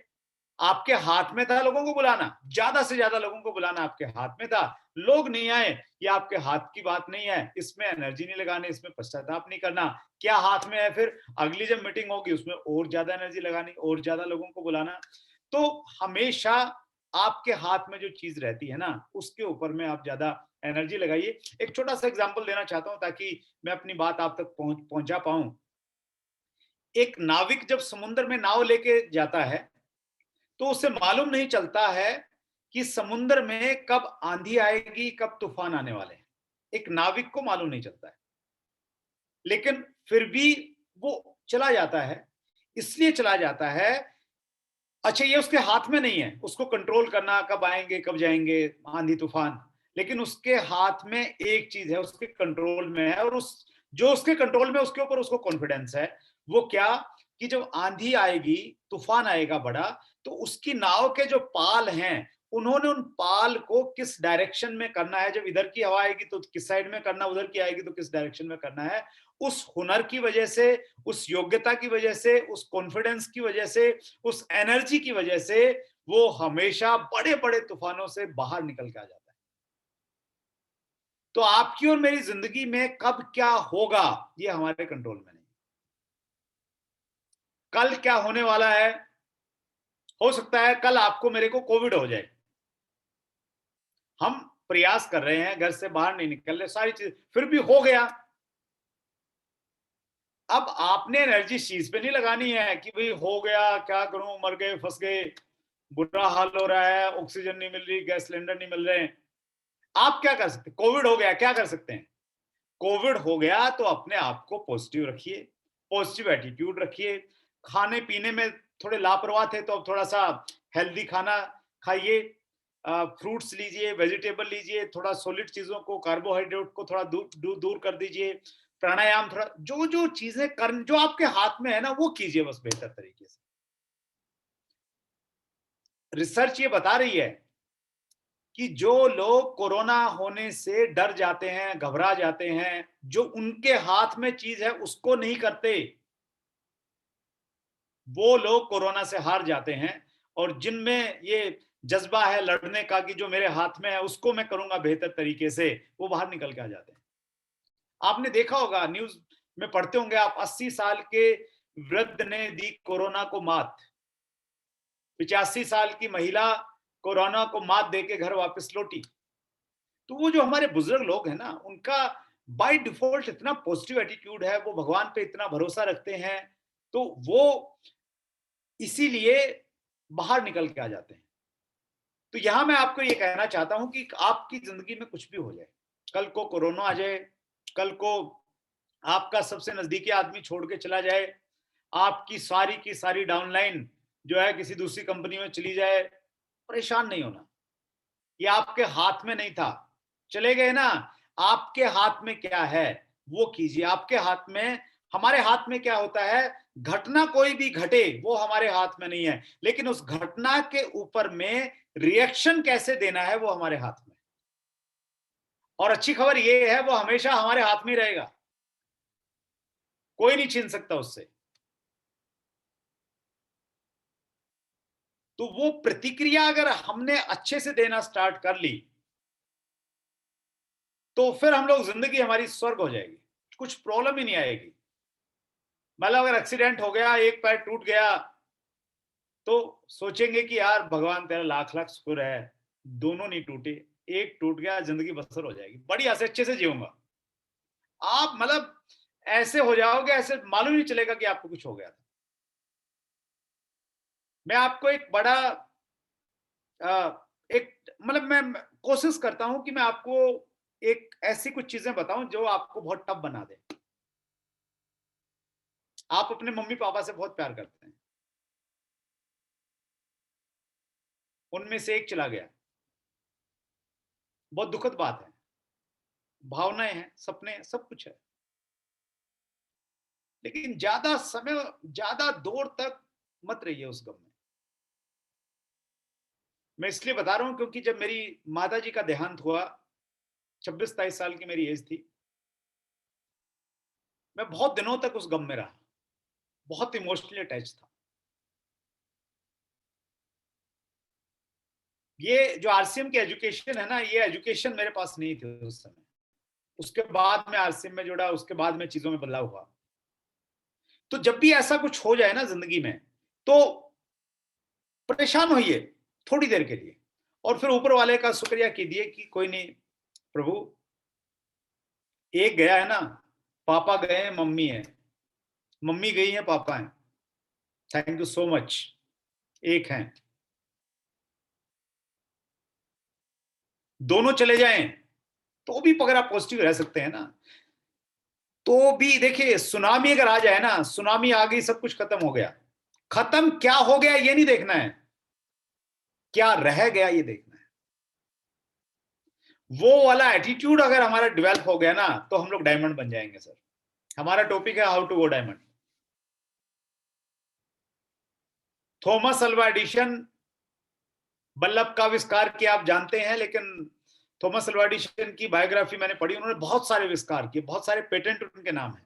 आपके हाथ में था लोगों को बुलाना, ज्यादा से ज्यादा लोगों को बुलाना आपके हाथ में था। लोग नहीं आए, ये आपके हाथ की बात नहीं है, इसमें एनर्जी नहीं लगानी, इसमें पश्चाताप नहीं करना। क्या हाथ में है फिर? अगली जब मीटिंग होगी उसमें और ज्यादा एनर्जी लगानी, और ज्यादा लोगों को बुलाना। तो हमेशा आपके हाथ में जो चीज रहती है ना, उसके ऊपर में आप ज्यादा एनर्जी लगाइए। एक छोटा सा एग्जाम्पल देना चाहता हूं ताकि मैं अपनी बात आप तक पहुंचा पाऊं। एक नाविक जब समुद्र में नाव लेके जाता है, तो उसे मालूम नहीं चलता है कि समुद्र में कब आंधी आएगी, कब तूफान आने वाले हैं। एक नाविक को मालूम नहीं चलता है, लेकिन फिर भी वो चला जाता है। इसलिए चला जाता है, अच्छा ये उसके हाथ में नहीं है उसको कंट्रोल करना, कब आएंगे कब जाएंगे आंधी तूफान, लेकिन उसके हाथ में एक चीज है, उसके कंट्रोल में है, और उस जो उसके कंट्रोल में उसके ऊपर उसको कॉन्फिडेंस है। वो क्या, कि जब आंधी आएगी, तूफान आएगा बड़ा, तो उसकी नाव के जो पाल हैं, उन्होंने उन पाल को किस डायरेक्शन में करना है, जब इधर की हवा आएगी तो किस साइड में करना, उधर की आएगी तो किस डायरेक्शन में करना है। उस हुनर की वजह से, उस योग्यता की वजह से, उस कॉन्फिडेंस की वजह से, उस एनर्जी की वजह से वो हमेशा बड़े बड़े तूफानों से बाहर निकल के आ जाता है। तो आपकी और मेरी जिंदगी में कब क्या होगा, ये हमारे कंट्रोल में नहीं। कल क्या होने वाला है, हो सकता है कल आपको मेरे को कोविड हो जाए। हम प्रयास कर रहे हैं, घर से बाहर नहीं निकल रहे, सारी चीज, फिर भी हो गया। अब आपने एनर्जी इस चीज पे नहीं लगानी है कि भाई हो गया, क्या करूं, मर गए, फंस गए, बुरा हाल हो रहा है, ऑक्सीजन नहीं मिल रही, गैस सिलेंडर नहीं मिल रहे हैं। आप क्या कर सकते हैं? कोविड हो गया, क्या कर सकते हैं? कोविड हो गया तो अपने आप को पॉजिटिव रखिए, पॉजिटिव एटीट्यूड रखिए। खाने पीने में थोड़े लापरवाह थे तो अब थोड़ा सा हेल्दी खाना खाइए, फ्रूट्स लीजिए, वेजिटेबल लीजिए, थोड़ा सॉलिड चीजों को, कार्बोहाइड्रेट को थोड़ा दूर कर दीजिए। प्राणायाम, थोड़ा जो जो चीजें कर, जो आपके हाथ में है ना, वो कीजिए बस बेहतर तरीके से। रिसर्च ये बता रही है कि जो लोग कोरोना होने से डर जाते हैं, घबरा जाते हैं, जो उनके हाथ में चीज है उसको नहीं करते, वो लोग कोरोना से हार जाते हैं। और जिनमें ये जज्बा है लड़ने का कि जो मेरे हाथ में है उसको मैं करूंगा बेहतर तरीके से, वो बाहर निकल के आ जाते हैं। आपने देखा होगा, न्यूज में पढ़ते होंगे आप, 80 साल के वृद्ध ने दी कोरोना को मात, 85 साल की महिला कोरोना को मात देके घर वापस लौटी। तो वो जो हमारे बुजुर्ग लोग हैं ना, उनका बाय डिफॉल्ट इतना पॉजिटिव एटीट्यूड है, वो भगवान पे इतना भरोसा रखते हैं, तो वो इसीलिए बाहर निकल के आ जाते हैं। तो यहां मैं आपको ये कहना चाहता हूं कि आपकी जिंदगी में कुछ भी हो जाए, कल को कोरोना आ जाए, कल को आपका सबसे नजदीकी आदमी छोड़ के चला जाए, आपकी सारी की सारी डाउनलाइन जो है किसी दूसरी कंपनी में चली जाए, परेशान नहीं होना। ये आपके हाथ में नहीं था, चले गए ना। आपके हाथ में क्या है वो कीजिए। आपके हाथ में, हमारे हाथ में क्या होता है, घटना कोई भी घटे वो हमारे हाथ में नहीं है, लेकिन उस घटना के ऊपर में रिएक्शन कैसे देना है वो हमारे हाथ में। और अच्छी खबर ये है, वो हमेशा हमारे हाथ में रहेगा, कोई नहीं छीन सकता उससे। तो वो प्रतिक्रिया अगर हमने अच्छे से देना स्टार्ट कर ली, तो फिर हम लोग, जिंदगी हमारी स्वर्ग हो जाएगी, कुछ प्रॉब्लम ही नहीं आएगी। मतलब अगर एक्सीडेंट हो गया, एक पैर टूट गया, तो सोचेंगे कि यार भगवान तेरा लाख लाख शुक्र है, दोनों नहीं टूटे, एक टूट गया, जिंदगी बसर हो जाएगी, बढ़िया से अच्छे से जीऊंगा। आप मतलब ऐसे हो जाओगे, ऐसे मालूम नहीं चलेगा कि आपको कुछ हो गया था। मैं आपको एक बड़ा एक मतलब मैं कोशिश करता हूं कि मैं आपको एक ऐसी कुछ चीजें बताऊं जो आपको बहुत टफ बना दे। आप अपने मम्मी पापा से बहुत प्यार करते हैं, उनमें से एक चला गया, बहुत दुखद बात है, भावनाएं हैं, सपने हैं, सब कुछ है, लेकिन ज्यादा समय, ज्यादा दूर तक मत रहिए उस गम में। मैं इसलिए बता रहा हूं क्योंकि जब मेरी माता जी का देहांत हुआ, 26-27 साल की मेरी एज थी, मैं बहुत दिनों तक उस गम में रहा, बहुत इमोशनली अटैच था। ये जो आरसीएम की एजुकेशन है ना, ये एजुकेशन मेरे पास नहीं थी उस समय। उसके बाद में आरसीएम में जुड़ा, उसके बाद में चीजों में बदलाव हुआ। तो जब भी ऐसा कुछ हो जाए ना जिंदगी में, तो परेशान होइए थोड़ी देर के लिए, और फिर ऊपर वाले का शुक्रिया कीजिए कि कोई नहीं प्रभु, एक गया है ना, पापा गए हैं, मम्मी है, मम्मी गई है, पापा है, थैंक यू सो मच, एक है। दोनों चले जाएं तो भी अगर आप पॉजिटिव रह सकते हैं ना, तो भी देखिए सुनामी अगर आ जाए ना, सुनामी आ गई, सब कुछ खत्म हो गया, खत्म क्या हो गया ये नहीं देखना है, क्या रह गया ये देखना है। वो वाला एटीट्यूड अगर हमारा डेवलप हो गया ना, तो हम लोग डायमंड बन जाएंगे सर। हमारा टॉपिक है how to go diamond. Thomas Alva Edison, bulb का आविष्कार किया आप जानते हैं, लेकिन थॉमस अल्वा एडिशन की बायोग्राफी मैंने पढ़ी, उन्होंने बहुत सारे आविष्कार किए, बहुत सारे पेटेंट उनके नाम है।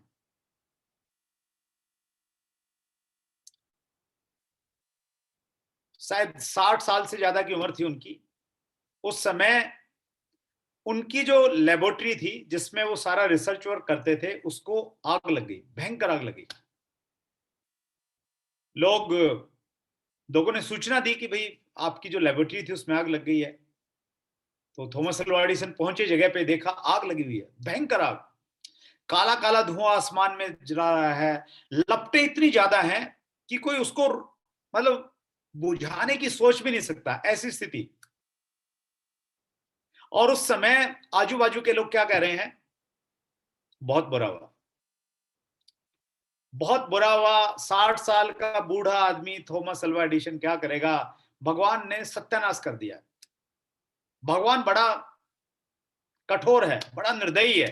शायद 60 साल से ज्यादा की उम्र थी उनकी। उस समय उनकी जो लेबोरेटरी थी जिसमें वो सारा रिसर्च वर्क करते थे, उसको आग लग गई, भयंकर आग लगी। लोग लोगों ने सूचना दी कि भाई आपकी जो लेबोरेटरी थी उसमें आग लग गई है। तो थॉमस अल्वा एडिसन पहुंचे जगह पे, देखा आग लगी हुई है, भयंकर आग, काला काला धुआं आसमान में जला रहा है, लपटें इतनी ज्यादा हैं कि कोई उसको मतलब बुझाने की सोच भी नहीं सकता, ऐसी स्थिति। और उस समय आजू बाजू के लोग क्या कह रहे हैं, बहुत बुरा हुआ, बहुत बुरा हुआ, 60 साल का बूढ़ा आदमी थॉमस अल्वा एडिशन क्या करेगा, भगवान ने सत्यानाश कर दिया। भगवान बड़ा कठोर है, बड़ा निर्दयी है।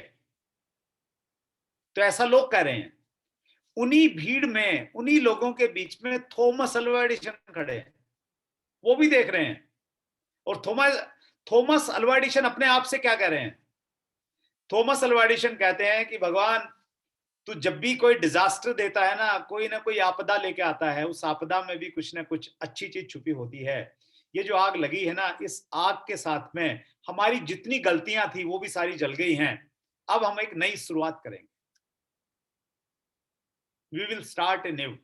तो ऐसा लोग कह रहे हैं। उन्हीं भीड़ में, उन्हीं लोगों के बीच में थॉमस अल्वा एडिशन खड़े हैं, वो भी देख रहे हैं। और थॉमस थॉमस अल्वा एडिशन अपने आप से क्या कह रहे हैं, थॉमस अल्वा एडिशन कहते हैं कि भगवान, तू जब भी कोई डिजास्टर देता है ना कोई आपदा लेके आता है, उस आपदा में भी कुछ ना कुछ अच्छी चीज छुपी होती है। ये जो आग लगी है ना, इस आग के साथ में हमारी जितनी गलतियां थी वो भी सारी जल गई हैं। अब हम एक नई शुरुआत करेंगे, we will start a new.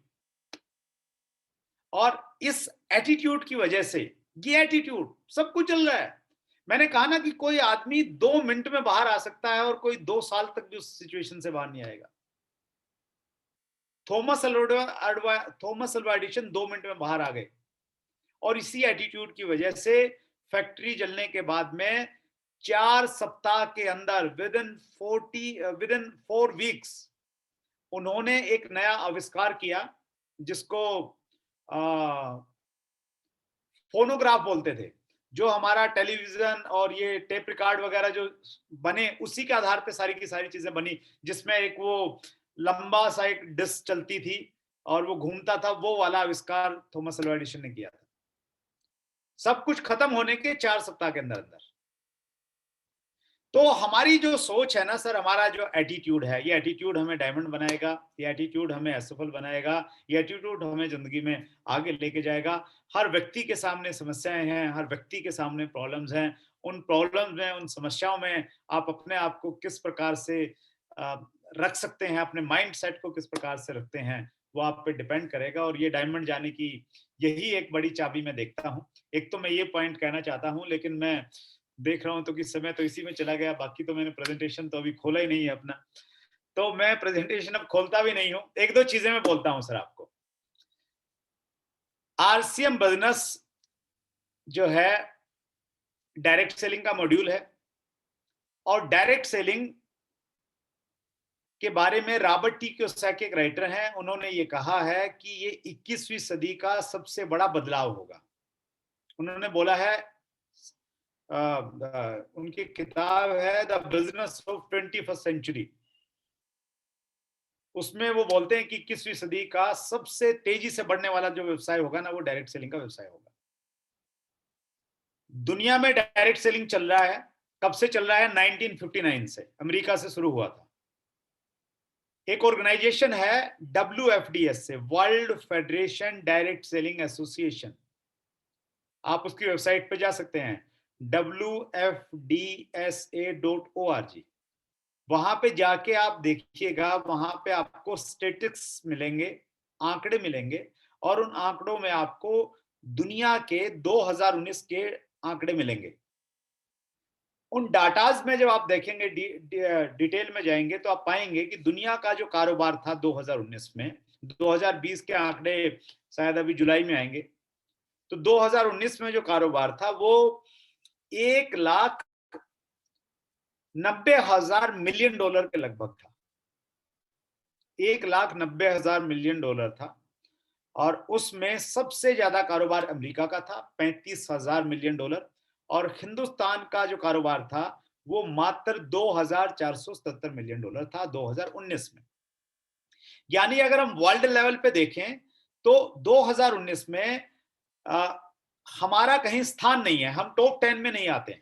और इस एटीट्यूड की वजह से, ये एटीट्यूड सब कुछ चल रहा है। मैंने कहा ना कि कोई आदमी 2 मिनट में बाहर आ सकता है और कोई 2 साल तक भी उस सिचुएशन से बाहर नहीं आएगा। थॉमस अल्वा एडिशन 2 मिनट में बाहर आ गए। और इसी एटीट्यूड की वजह से फैक्ट्री जलने के बाद में 4 सप्ताह के अंदर, विद इन 4 वीक्स, उन्होंने एक नया आविष्कार किया जिसको फोनोग्राफ बोलते थे। जो हमारा टेलीविजन और ये टेप रिकॉर्ड वगैरह जो बने, उसी के आधार पे सारी की सारी चीजें बनी, जिसमें एक वो लंबा सा एक डिस्क चलती थी और वो घूमता था, वो वाला आविष्कार थॉमस अल्वा एडिशन ने किया था। सब कुछ खत्म होने के 4 सप्ताह के अंदर अंदर। तो हमारी जो सोच है ना सर, हमारा जो एटीट्यूड है, ये एटीट्यूड हमें डायमंड बनाएगा, ये एटीट्यूड हमें असफल बनाएगा, ये एटीट्यूड हमें जिंदगी में आगे लेके जाएगा। हर व्यक्ति के सामने समस्याएं हैं, हर व्यक्ति के सामने प्रॉब्लम्स हैं। उन प्रॉब्लम्स में, उन समस्याओं में आप अपने आप को किस प्रकार से अ, रख सकते हैं, अपने माइंड सेट को किस प्रकार से रखते हैं, वो आप पे डिपेंड करेगा। और ये डायमंड जाने की यही एक बड़ी चाबी मैं देखता हूँ। एक तो मैं ये पॉइंट कहना चाहता हूँ, लेकिन मैं देख रहा हूं तो कि समय तो इसी में चला गया, बाकी तो मैंने प्रेजेंटेशन तो अभी खोला ही नहीं है अपना, तो मैं प्रेजेंटेशन अब खोलता भी नहीं हूं। एक दो चीजें मैं बोलता हूं सर आपको। आरसीएम बिजनेस जो है, डायरेक्ट सेलिंग का मॉड्यूल है। और डायरेक्ट सेलिंग के बारे में रॉबर्ट टी कियोसाकी एक राइटर हैं, उन्होंने ये कहा है कि ये 21वीं सदी का सबसे बड़ा बदलाव होगा। उन्होंने बोला है, उनकी किताब है the business of 21st century, उसमें वो बोलते हैं कि 21वीं सदी का सबसे तेजी से बढ़ने वाला जो व्यवसाय होगा ना, वो डायरेक्ट सेलिंग का व्यवसाय होगा। दुनिया में डायरेक्ट सेलिंग चल रहा है, कब से चल रहा है, 1959 से, अमेरिका से शुरू हुआ था। एक ऑर्गेनाइजेशन है WFDS से, world federation direct selling association, आप उसकी वेबसाइट पे जा सकते हैं, WFDSA.org। वहां पे जाके आप देखिएगा, वहां पे आपको स्टेटिस्टिक्स मिलेंगे, आंकड़े मिलेंगे, और उन आंकड़ों में आपको दुनिया के 2019 के आंकड़े मिलेंगे। उन डाटाज में जब आप देखेंगे, डिटेल में जाएंगे, तो आप पाएंगे कि दुनिया का जो कारोबार था 2019 में, 2020 के आंकड़े शायद अभी जुलाई में आएंगे, तो 2019 में जो कारोबार था वो 1,00,00,000 $90,000 मिलियन के लगभग था। 1,90,000 मिलियन था। और उसमें सबसे ज्यादा कारोबार अमेरिका का था, $35,000 मिलियन। और हिंदुस्तान का जो कारोबार था वो मात्र $2,477 मिलियन था 2019 में। यानी अगर हम वर्ल्ड लेवल पे देखें तो 2019 में आ, हमारा कहीं स्थान नहीं है, हम टॉप 10 में नहीं आते हैं।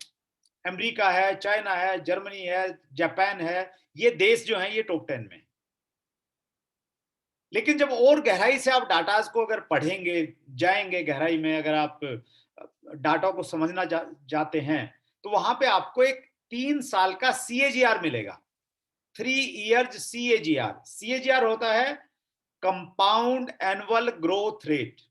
अमेरिका है, चाइना है, जर्मनी है, जापान है, ये देश जो हैं ये टॉप 10 में। लेकिन जब और गहराई से आप डाटाज को अगर पढ़ेंगे, जाएंगे गहराई में, अगर आप डाटा को समझना जाते हैं, तो वहां पे आपको एक 3 साल का CAGR मिलेगा। 3 years CAGR। CAGR होता है compound annual growth rate.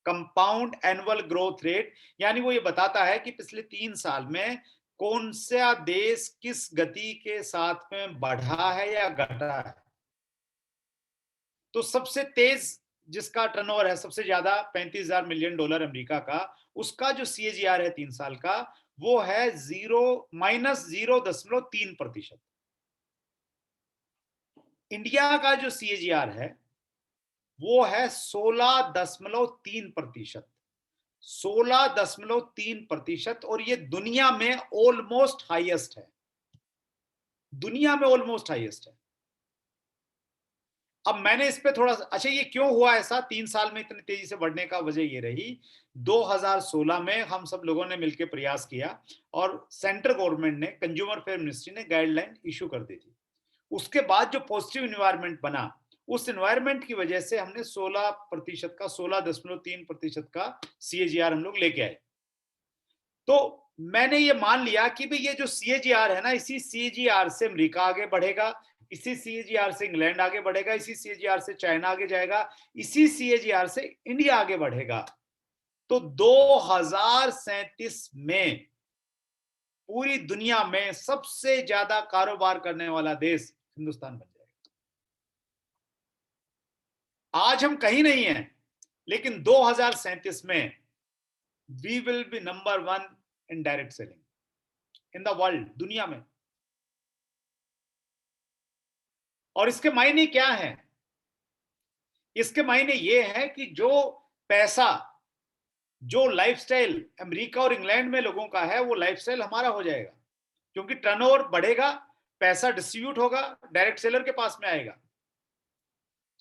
Compound annual growth rate यानी वो ये बताता है कि पिछले 3 साल में कौन सा देश किस गति के साथ में बढ़ा है या घटा है। तो सबसे तेज जिसका टर्नओवर है, सबसे ज्यादा $35,000 मिलियन अमेरिका का, उसका जो CAGR है 3 साल का, वो है -0.3%। इंडिया का जो CAGR है वो है 16.3%। 16.3%। और ये दुनिया में ऑलमोस्ट हाईएस्ट है। दुनिया में ऑलमोस्ट हाईएस्ट है। अब मैंने इस पे थोड़ा, अच्छा ये क्यों हुआ ऐसा 3 साल में इतनी तेजी से बढ़ने का वजह ये रही, 2016 में हम सब लोगों ने मिलकर प्रयास किया और सेंट्रल गवर्नमेंट ने, कंज्यूमर अफेयर मिनिस्ट्री ने गाइडलाइन इशू कर दी थी। उसके बाद जो पॉजिटिव इन्वायरमेंट बना, उस इन्वायरमेंट की वजह से हमने 16% का, 16.3% का CAGR हम लोग लेके आए। तो मैंने ये मान लिया कि भाई ये जो CAGR है ना, इसी CAGR से अमेरिका आगे बढ़ेगा, इसी CAGR से इंग्लैंड आगे बढ़ेगा, इसी CAGR से चाइना आगे जाएगा, इसी CAGR से इंडिया आगे बढ़ेगा। तो 2037 में पूरी दुनिया में सबसे ज्यादा कारोबार करने वाला देश हिंदुस्तान बन जाएगा। आज हम कहीं नहीं हैं, लेकिन 2037 में we will be number 1 in direct selling in the world, दुनिया में। और इसके मायने क्या है? इसके मायने ये है कि जो पैसा, जो लाइफस्टाइल अमेरिका और इंग्लैंड में लोगों का है, वो लाइफस्टाइल हमारा हो जाएगा, क्योंकि टर्नओवर बढ़ेगा, पैसा डिस्ट्रीब्यूट होगा, डायरेक्ट सेलर के पास में आएगा।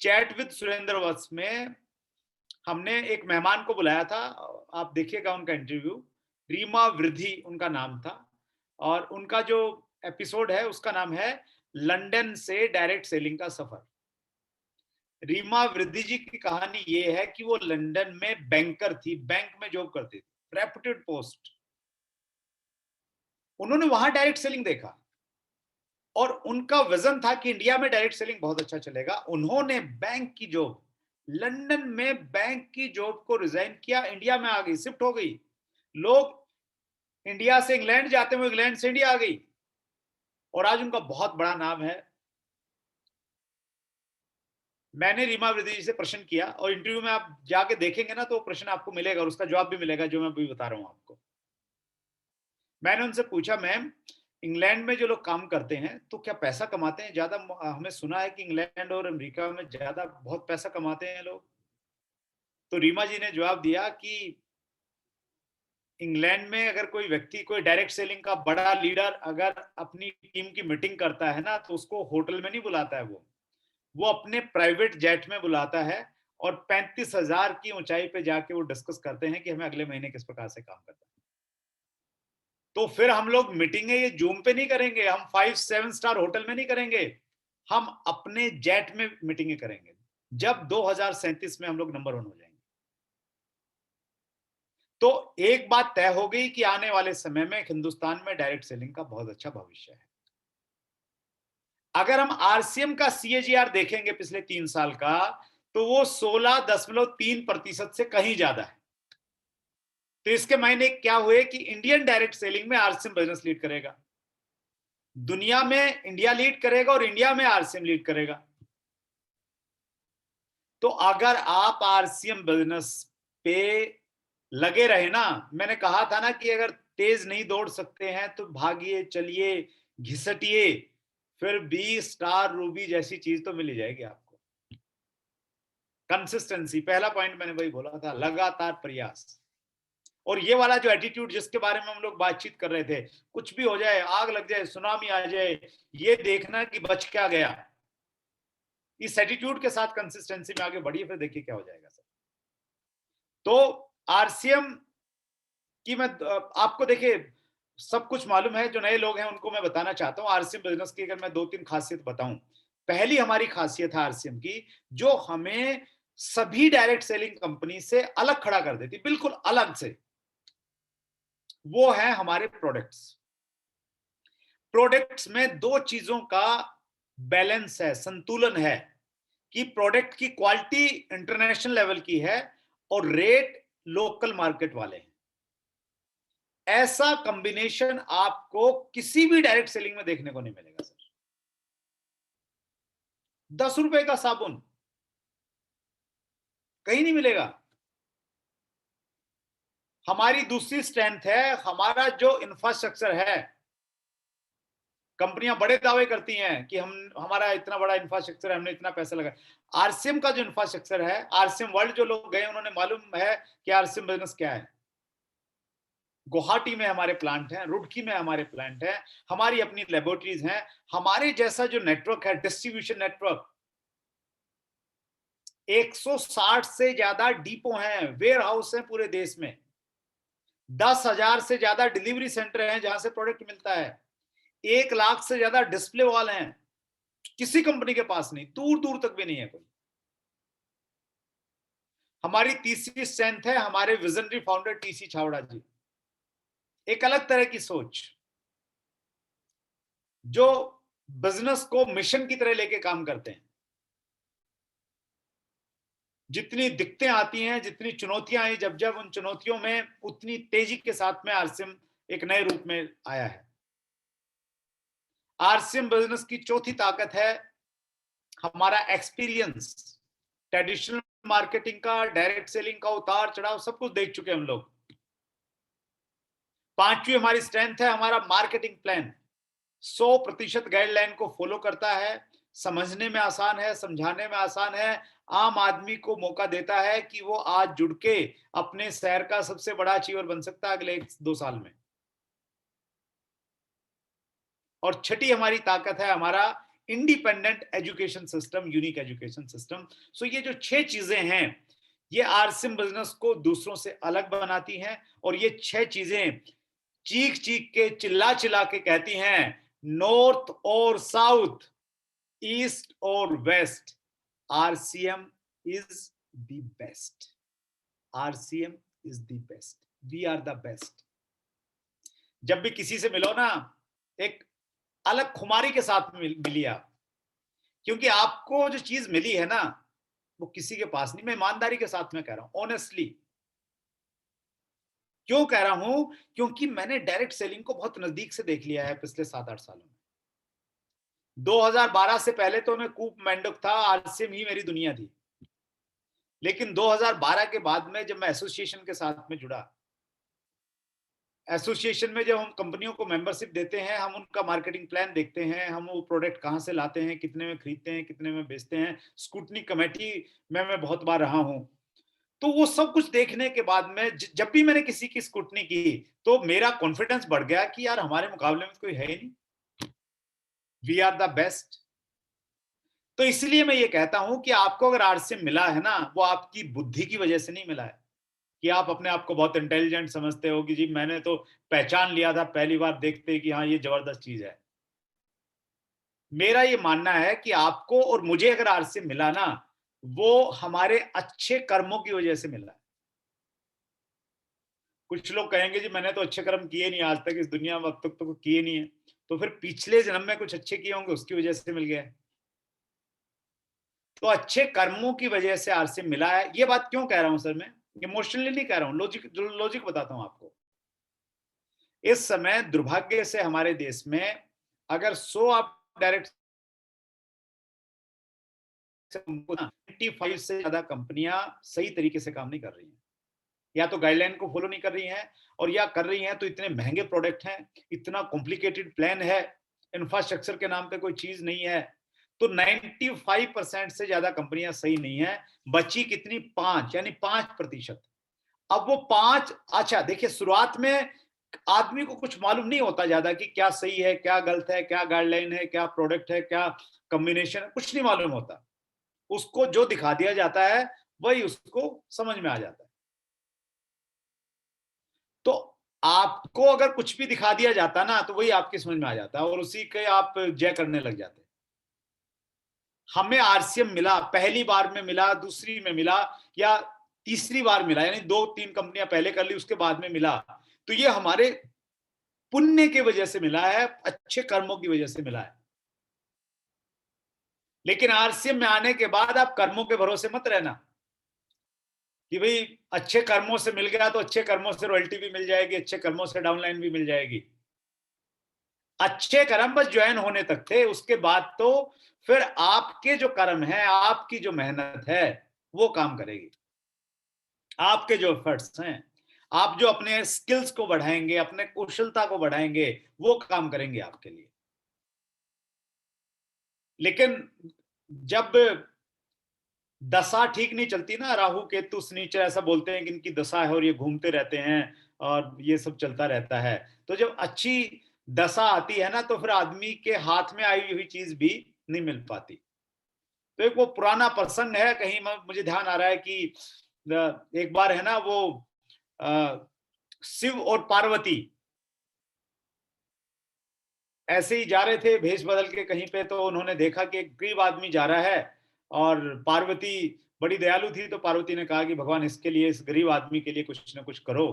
चैट विद सुरेंद्र वत्स में हमने एक मेहमान को बुलाया था, आप देखिएगा उनका इंटरव्यू, रीमा वृद्धि उनका नाम था। और उनका जो एपिसोड है उसका नाम है लंदन से डायरेक्ट सेलिंग का सफर। रीमा वृद्धि जी की कहानी ये है कि वो लंदन में बैंकर थी, बैंक में जॉब करती थी, रेप्यूटेड पोस्ट। उन्होंने वहां डायरेक्ट सेलिंग देखा और उनका विजन था कि इंडिया में डायरेक्ट सेलिंग बहुत अच्छा चलेगा। उन्होंने बैंक की जॉब, लंदन में बैंक की जॉब को रिजाइन किया, इंडिया में आ गई, शिफ्ट हो गई। लोग इंडिया से इंग्लैंड जाते हुए इंग्लैंड से इंडिया आ गई और आज उनका बहुत बड़ा नाम है। मैंने रीमा वृद्धि जी से प्रश्न किया और इंटरव्यू में आप जाके देखेंगे ना तो प्रश्न आपको मिलेगा और उसका जवाब भी मिलेगा जो मैं अभी बता रहा हूं आपको। मैंने उनसे पूछा, मैम इंग्लैंड में जो लोग काम करते हैं तो क्या पैसा कमाते हैं ज्यादा? हमें सुना है कि इंग्लैंड और अमेरिका में ज्यादा बहुत पैसा कमाते हैं लोग। तो रीमा जी ने जवाब दिया कि इंग्लैंड में अगर कोई व्यक्ति, कोई डायरेक्ट सेलिंग का बड़ा लीडर अगर अपनी टीम की मीटिंग करता है ना, तो उसको होटल में नहीं बुलाता है, वो अपने प्राइवेट जेट में बुलाता है और 35,000 की ऊंचाई पे जाके वो डिस्कस करते हैं कि हमें अगले महीने किस प्रकार से काम करना है। तो फिर हम लोग मीटिंगें ये जूम पे नहीं करेंगे, हम 5-7 स्टार होटल में नहीं करेंगे, हम अपने जेट में मीटिंगें करेंगे, जब 2037 में हम लोग नंबर 1 हो जाएंगे। तो एक बात तय हो गई कि आने वाले समय में हिंदुस्तान में डायरेक्ट सेलिंग का बहुत अच्छा भविष्य है। अगर हम RCM का CAGR देखेंगे पिछले 3 साल का, तो वो 16.3% से कहीं ज्यादा है। तो इसके मायने क्या हुए कि इंडियन डायरेक्ट सेलिंग में RCM बिजनेस लीड करेगा, दुनिया में इंडिया लीड करेगा और इंडिया में RCM लीड करेगा। तो अगर आप RCM बिजनेस पे लगे रहे ना, मैंने कहा था ना कि अगर तेज नहीं दौड़ सकते हैं तो भागिए, चलिए, घिसटिए, फिर बी स्टार रूबी जैसी चीज तो मिल ही जाएगी आपको। कंसिस्टेंसी, पहला पॉइंट मैंने वही बोला था, लगातार प्रयास। और ये वाला जो एटीट्यूड जिसके बारे में हम लोग बातचीत कर रहे थे, कुछ भी हो जाए, आग लग जाए, सुनामी आ जाए, ये देखना कि बच क्या गया, इस एटीट्यूड के साथ कंसिस्टेंसी में आगे बढ़िए, फिर देखिए क्या हो जाएगा सर। तो आरसीएम कि मैं आपको देखिए सब कुछ मालूम है, जो नए लोग हैं उनको मैं बताना चाहता हूं आरसीएम बिजनेस की अगर मैं 2-3 खासियत बताऊं। पहली हमारी खासियत है आरसीएम की, जो हमें सभी डायरेक्ट सेलिंग कंपनी से अलग खड़ा कर देती, बिल्कुल अलग से, वो है हमारे प्रोडक्ट्स। प्रोडक्ट्स में दो चीजों का बैलेंस है, संतुलन है, कि प्रोडक्ट की क्वालिटी इंटरनेशनल लेवल की है और रेट लोकल मार्केट वाले हैं। ऐसा कॉम्बिनेशन आपको किसी भी डायरेक्ट सेलिंग में देखने को नहीं मिलेगा सर। 10 रुपए का साबुन कहीं नहीं मिलेगा। हमारी दूसरी स्ट्रेंथ है हमारा जो इंफ्रास्ट्रक्चर है। कंपनियां बड़े दावे करती हैं कि हम हमारा इतना बड़ा इंफ्रास्ट्रक्चर है, हमने इतना पैसा लगा। आरसीएम का जो इंफ्रास्ट्रक्चर है, आरसीएम वर्ल्ड जो लोग गए उन्होंने मालूम है कि आरसीएम बिजनेस क्या है। गुवाहाटी में हमारे प्लांट हैं, रुड़की में हमारे प्लांट हैं, हमारी अपनी लेबोरेटरीज हैं, हमारे जैसा जो नेटवर्क है, डिस्ट्रीब्यूशन नेटवर्क, 160 से ज्यादा डिपो हैं, वेयर हाउस हैं पूरे देश में, 10,000 से ज्यादा डिलीवरी सेंटर हैं जहां से प्रोडक्ट मिलता है, 1 लाख से ज्यादा डिस्प्ले वॉल हैं, किसी कंपनी के पास नहीं, दूर दूर तक भी नहीं है कोई। हमारी तीसरी स्ट्रेंथ है हमारे विजनरी फाउंडर टीसी छावड़ा जी, एक अलग तरह की सोच, जो बिजनेस को मिशन की तरह लेके काम करते हैं। जितनी दिक्कतें आती हैं, जितनी चुनौतियां आई, जब जब उन चुनौतियों में उतनी तेजी के साथ में आरसीएम एक नए रूप में आया है। आरसीएम बिजनेस की चौथी ताकत है हमारा एक्सपीरियंस। ट्रेडिशनल मार्केटिंग का, डायरेक्ट सेलिंग का उतार चढ़ाव सब कुछ देख चुके हैं हम लोग। पांचवी हमारी स्ट्रेंथ है हमारा मार्केटिंग प्लान, 100% गाइडलाइन को फॉलो करता है, समझने में आसान है, समझाने में आसान है, आम आदमी को मौका देता है कि वो आज जुड़ के अपने शहर का सबसे बड़ा अचीवर बन सकता है अगले 1-2 साल में। और छठी हमारी ताकत है हमारा independent education system, unique education system. So ये जो 6 चीजें हैं, ये आरसीएम बिजनेस को दूसरों से अलग बनाती हैं, और ये 6 चीजें चीख चीख के, चिल्ला चिल्ला के कहती हैं, नॉर्थ और साउथ, ईस्ट और west, RCM is the best. RCM is the best, we are the best. जब भी किसी से मिलो ना, एक अलग खुमारी के साथ मिलिए आप, क्योंकि आपको जो चीज मिली है ना, वो किसी के पास नहीं। मैं ईमानदारी के साथ में कह रहा हूं, ऑनेस्टली। क्यों कह रहा हूं? क्योंकि मैंने डायरेक्ट सेलिंग को बहुत नजदीक से देख लिया है पिछले 7-8 सालों में। 2012 से पहले तो मैं कूप मैंडोक था, आरसीएम ही मेरी दुनिया थी। लेकिन 2012 के बाद में जब मैं एसोसिएशन के साथ में जुड़ा, एसोसिएशन में जब हम कंपनियों को मेंबरशिप देते हैं, हम उनका मार्केटिंग प्लान देखते हैं, हम वो प्रोडक्ट कहां से लाते हैं, कितने में खरीदते हैं, कितने में बेचते हैं, स्क्रूटनी कमेटी में मैं बहुत बार रहा हूं। तो वो सब कुछ देखने के बाद में जब भी मैंने किसी की स्क्रूटनी की, तो मेरा कॉन्फिडेंस बढ़ गया कि यार हमारे मुकाबले में कोई है ही नहीं, वी आर द बेस्ट। तो इसलिए मैं ये कहता हूं कि आपको अगर आरसीएम मिला है ना, वो आपकी बुद्धि की वजह से नहीं मिला है कि आप अपने आप को बहुत इंटेलिजेंट समझते हो कि जी मैंने तो पहचान लिया था पहली बार देखते कि हाँ ये जबरदस्त चीज है। मेरा ये मानना है कि आपको और मुझे अगर आरसीएम मिला ना, वो हमारे अच्छे कर्मों की वजह से मिला है। कुछ लोग कहेंगे जी मैंने तो अच्छे कर्म किए नहीं आज तक इस दुनिया में, अब तक तो किए नहीं है, तो फिर पिछले जन्म में कुछ अच्छे किए होंगे, उसकी वजह से मिल गया। तो अच्छे कर्मों की वजह से आरसीएम मिला है। ये बात क्यों कह रहा हूं सर? मैं इमोशनली नहीं कह रहा हूं, लॉजिक बताता हूं आपको। इस समय दुर्भाग्य से हमारे देश में अगर 100 आप डायरेक्ट 25 से ज्यादा कंपनियां सही तरीके से काम नहीं कर रही हैं, या तो गाइडलाइन को फॉलो नहीं कर रही हैं, और या कर रही हैं तो इतने महंगे प्रोडक्ट हैं, इतना कॉम्प्लिकेटेड प्लान है, इंफ्रास्ट्रक्चर के नाम पे कोई चीज नहीं है, तो 95% से ज्यादा कंपनियां सही नहीं है। बची कितनी? 5, यानी 5%। अब वो 5, अच्छा देखिए, शुरुआत में आदमी को कुछ मालूम नहीं होता ज्यादा कि क्या सही है, क्या गलत है, क्या गाइडलाइन है, क्या प्रोडक्ट है, क्या कॉम्बिनेशन है, कुछ नहीं मालूम होता। उसको जो दिखा दिया जाता है वही उसको समझ में आ जाता है। तो आपको अगर कुछ भी दिखा दिया जाता ना, तो वही आपकी समझ में आ जाता है और उसी के आप जय करने लग जाते हैं। हमें आरसीएम मिला, पहली बार में मिला, दूसरी में मिला, या तीसरी बार मिला, यानी 2-3 कंपनियां पहले कर ली, उसके बाद में मिला, तो ये हमारे पुण्य की वजह से मिला है, अच्छे कर्मों की वजह से मिला है। लेकिन आरसीएम में आने के बाद आप कर्मों के भरोसे मत रहना कि भाई अच्छे कर्मों से मिल गया तो अच्छे कर्मों से रॉयल्टी भी मिल जाएगी, अच्छे कर्मों से डाउनलाइन भी मिल जाएगी। अच्छे कर्म बस ज्वाइन होने तक थे, उसके बाद तो फिर आपके जो कर्म है, आपकी जो मेहनत है, वो काम करेगी। आपके जो एफर्ट्स हैं, आप जो अपने स्किल्स को बढ़ाएंगे, अपने कुशलता को बढ़ाएंगे, वो काम करेंगे आपके लिए। लेकिन जब दशा ठीक नहीं चलती ना, राहु केतु शनिचर ऐसा बोलते हैं कि इनकी दशा है और ये घूमते रहते हैं और ये सब चलता रहता है, तो जब अच्छी दशा आती है ना, तो फिर आदमी के हाथ में आई हुई चीज भी नहीं मिल पाती। तो एक वो पुराना प्रसंग है, कहीं मुझे ध्यान आ रहा है कि एक बार है ना, वो शिव और पार्वती ऐसे ही जा रहे थे भेष बदल के कहीं पे, तो उन्होंने देखा कि एक गरीब आदमी जा रहा है और पार्वती बड़ी दयालु थी, तो पार्वती ने कहा कि भगवान इसके लिए, इस गरीब आदमी के लिए कुछ ना कुछ करो।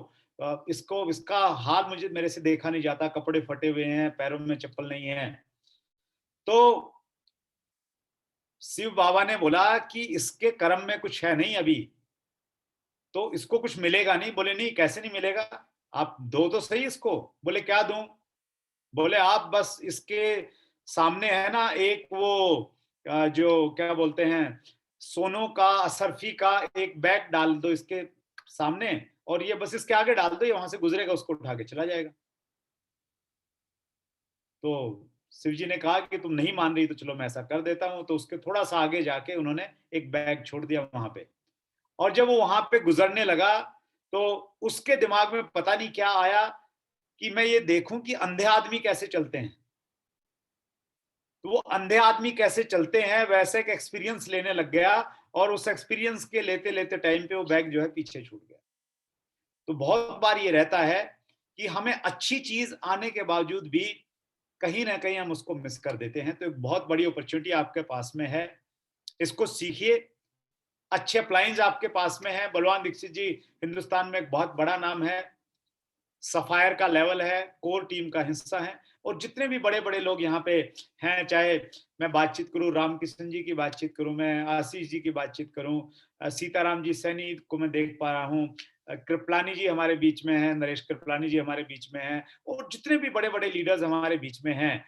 इसको, इसका हाल मुझे, मेरे से देखा नहीं जाता, कपड़े फटे हुए हैं, पैरों में चप्पल नहीं है। तो शिव बाबा ने बोला कि इसके कर्म में कुछ है नहीं अभी, तो इसको कुछ मिलेगा नहीं। बोले नहीं, कैसे नहीं मिलेगा, आप दो तो सही इसको। बोले क्या दूं? बोले आप बस इसके सामने है ना एक वो जो क्या बोलते हैं, सोनों का, असरफी का एक बैग डाल दो इसके सामने, और ये बस इसके आगे डाल दो, ये वहां से गुजरेगा, उसको उठा के चला जाएगा। तो शिव जी ने कहा कि तुम नहीं मान रही तो चलो मैं ऐसा कर देता हूं। तो उसके थोड़ा सा आगे जाके उन्होंने एक बैग छोड़ दिया वहां पे, और जब वो वहां पे गुजरने लगा, तो उसके दिमाग में पता नहीं क्या आया कि मैं ये देखूं कि अंधे आदमी कैसे चलते हैं। तो वो अंधे आदमी कैसे चलते हैं, वैसे एक एक्सपीरियंस लेने लग गया, और उस एक्सपीरियंस के लेते लेते टाइम पे वो बैग जो है पीछे छूट गया। तो बहुत बार ये रहता है कि हमें अच्छी चीज आने के बावजूद भी कहीं ना कहीं हम उसको मिस कर देते हैं। तो एक बहुत बड़ी अपॉर्चुनिटी आपके पास में है, इसको सीखिए। अच्छे अप्लायंस आपके पास में है। बलवान दीक्षित जी हिंदुस्तान में एक बहुत बड़ा नाम है, सफायर का लेवल है, कोर टीम का हिस्सा है, और जितने भी बड़े बड़े लोग यहाँ पे हैं, चाहे मैं बातचीत करूं रामकिशन जी की बातचीत करूं, मैं आशीष जी की बातचीत करूं, सीताराम जी सैनी को मैं देख पा रहा हूं, कृपलानी जी हमारे बीच में है, नरेश कृपलानी जी हमारे बीच में है, और जितने भी बड़े बड़े लीडर्स हमारे बीच में हैं,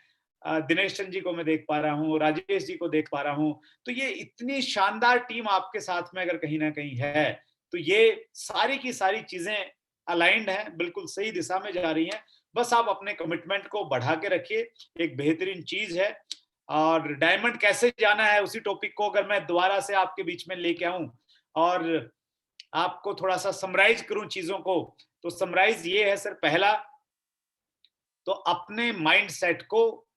दिनेश चंद जी को मैं देख पा रहा हूँ, राजेश जी को देख पा रहा हूँ। तो ये इतनी शानदार टीम आपके साथ में अगर कहीं ना कहीं है, तो ये सारी की सारी चीजें अलाइंड है, बिल्कुल सही दिशा में जा रही हैं। बस आप अपने कमिटमेंट को बढ़ा के रखिए, एक बेहतरीन चीज है। और डायमंड कैसे जाना है, उसी टॉपिक को अगर मैं दोबारा से आपके बीच में लेके आऊं और आपको थोड़ा सा समराइज करूं चीजों को, तो समराइज ये है सर, पहला तो अपने माइंड सेट को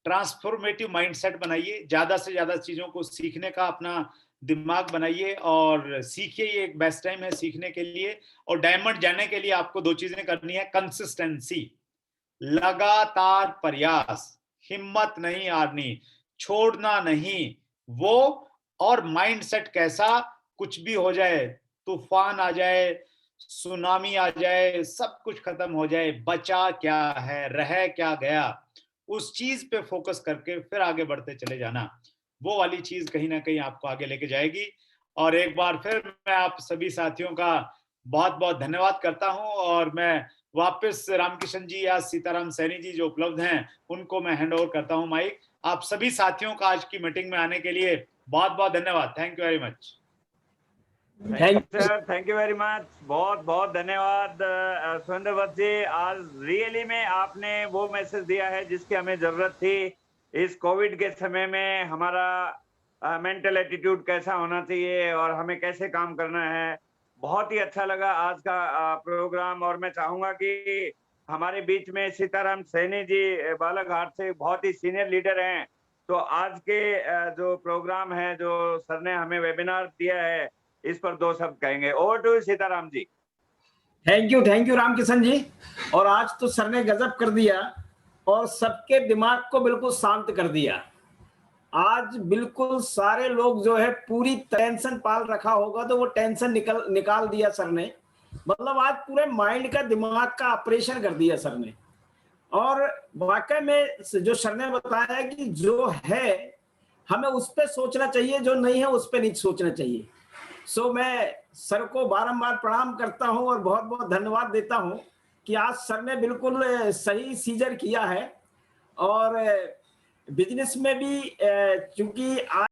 ट्रांसफॉर्मेटिव माइंडसेट बनाइए, ज्यादा से ज्यादा चीजों को सीखने का अपना दिमाग बनाइए और सीखिए। ये एक बेस्ट टाइम है सीखने के लिए। और डायमंड जाने के लिए आपको दो चीजें करनी है, कंसिस्टेंसी, लगातार प्रयास, हिम्मत नहीं हारनी, छोड़ना नहीं, वो। और माइंडसेट कैसा, कुछ भी हो जाए, तूफान आ जाए, सुनामी आ जाए, सब कुछ खत्म हो जाए, बचा क्या है, रह क्या गया, उस चीज पे फोकस करके फिर आगे बढ़ते चले जाना। वो वाली चीज कहीं ना कहीं आपको आगे लेके जाएगी। और एक बार फिर मैं आप सभी साथियों का बहुत बहुत धन्यवाद करता हूं, और मैं वापस रामकिशन जी या सीताराम सैनी जी जो उपलब्ध हैं, उनको मैं हैंड ओवर करता हूं माइक। आप सभी साथियों का आज की मीटिंग में आने के लिए बहुत बहुत धन्यवाद। Thank you very much.
Thank you
sir, thank you very much. बहुत बहुत धन्यवाद सुरेंद्र वत्स जी। आज रियली में आपने वो मैसेज दिया है जिसकी हमें जरूरत थी। इस कोविड के समय में हमारा मेंटल एटीट्यूड कैसा होना चाहिए और हमें कैसे काम करना है। बहुत ही अच्छा लगा आज का प्रोग्राम। और मैं चाहूंगा कि हमारे बीच में सीताराम सैनी जी बालाघाट से बहुत ही सीनियर लीडर हैं, तो आज के जो प्रोग्राम है, जो सर ने हमें वेबिनार दिया है, इस पर दो शब्द कहेंगे। Over to Sitaram ji.
Thank you Ramkishan ji. और आज तो सर ने गजब कर दिया और सबके दिमाग को बिल्कुल शांत कर दिया। आज बिल्कुल सारे लोग जो है पूरी टेंशन पाल रखा होगा तो वो टेंशन निकाल दिया सर ने। मतलब आज पूरे माइंड का दिमाग का ऑपरेशन कर दिया सर ने। और वाकई में जो सर ने बताया कि जो है हमें उस पर सोचना चाहिए, जो नहीं है उस पर नहीं सोचना चाहिए। सो मैं सर को बारंबार प्रणाम करता हूं और बहुत बहुत धन्यवाद देता हूं कि आज सर ने बिल्कुल सही सीजर किया है। और बिजनेस में भी चूंकि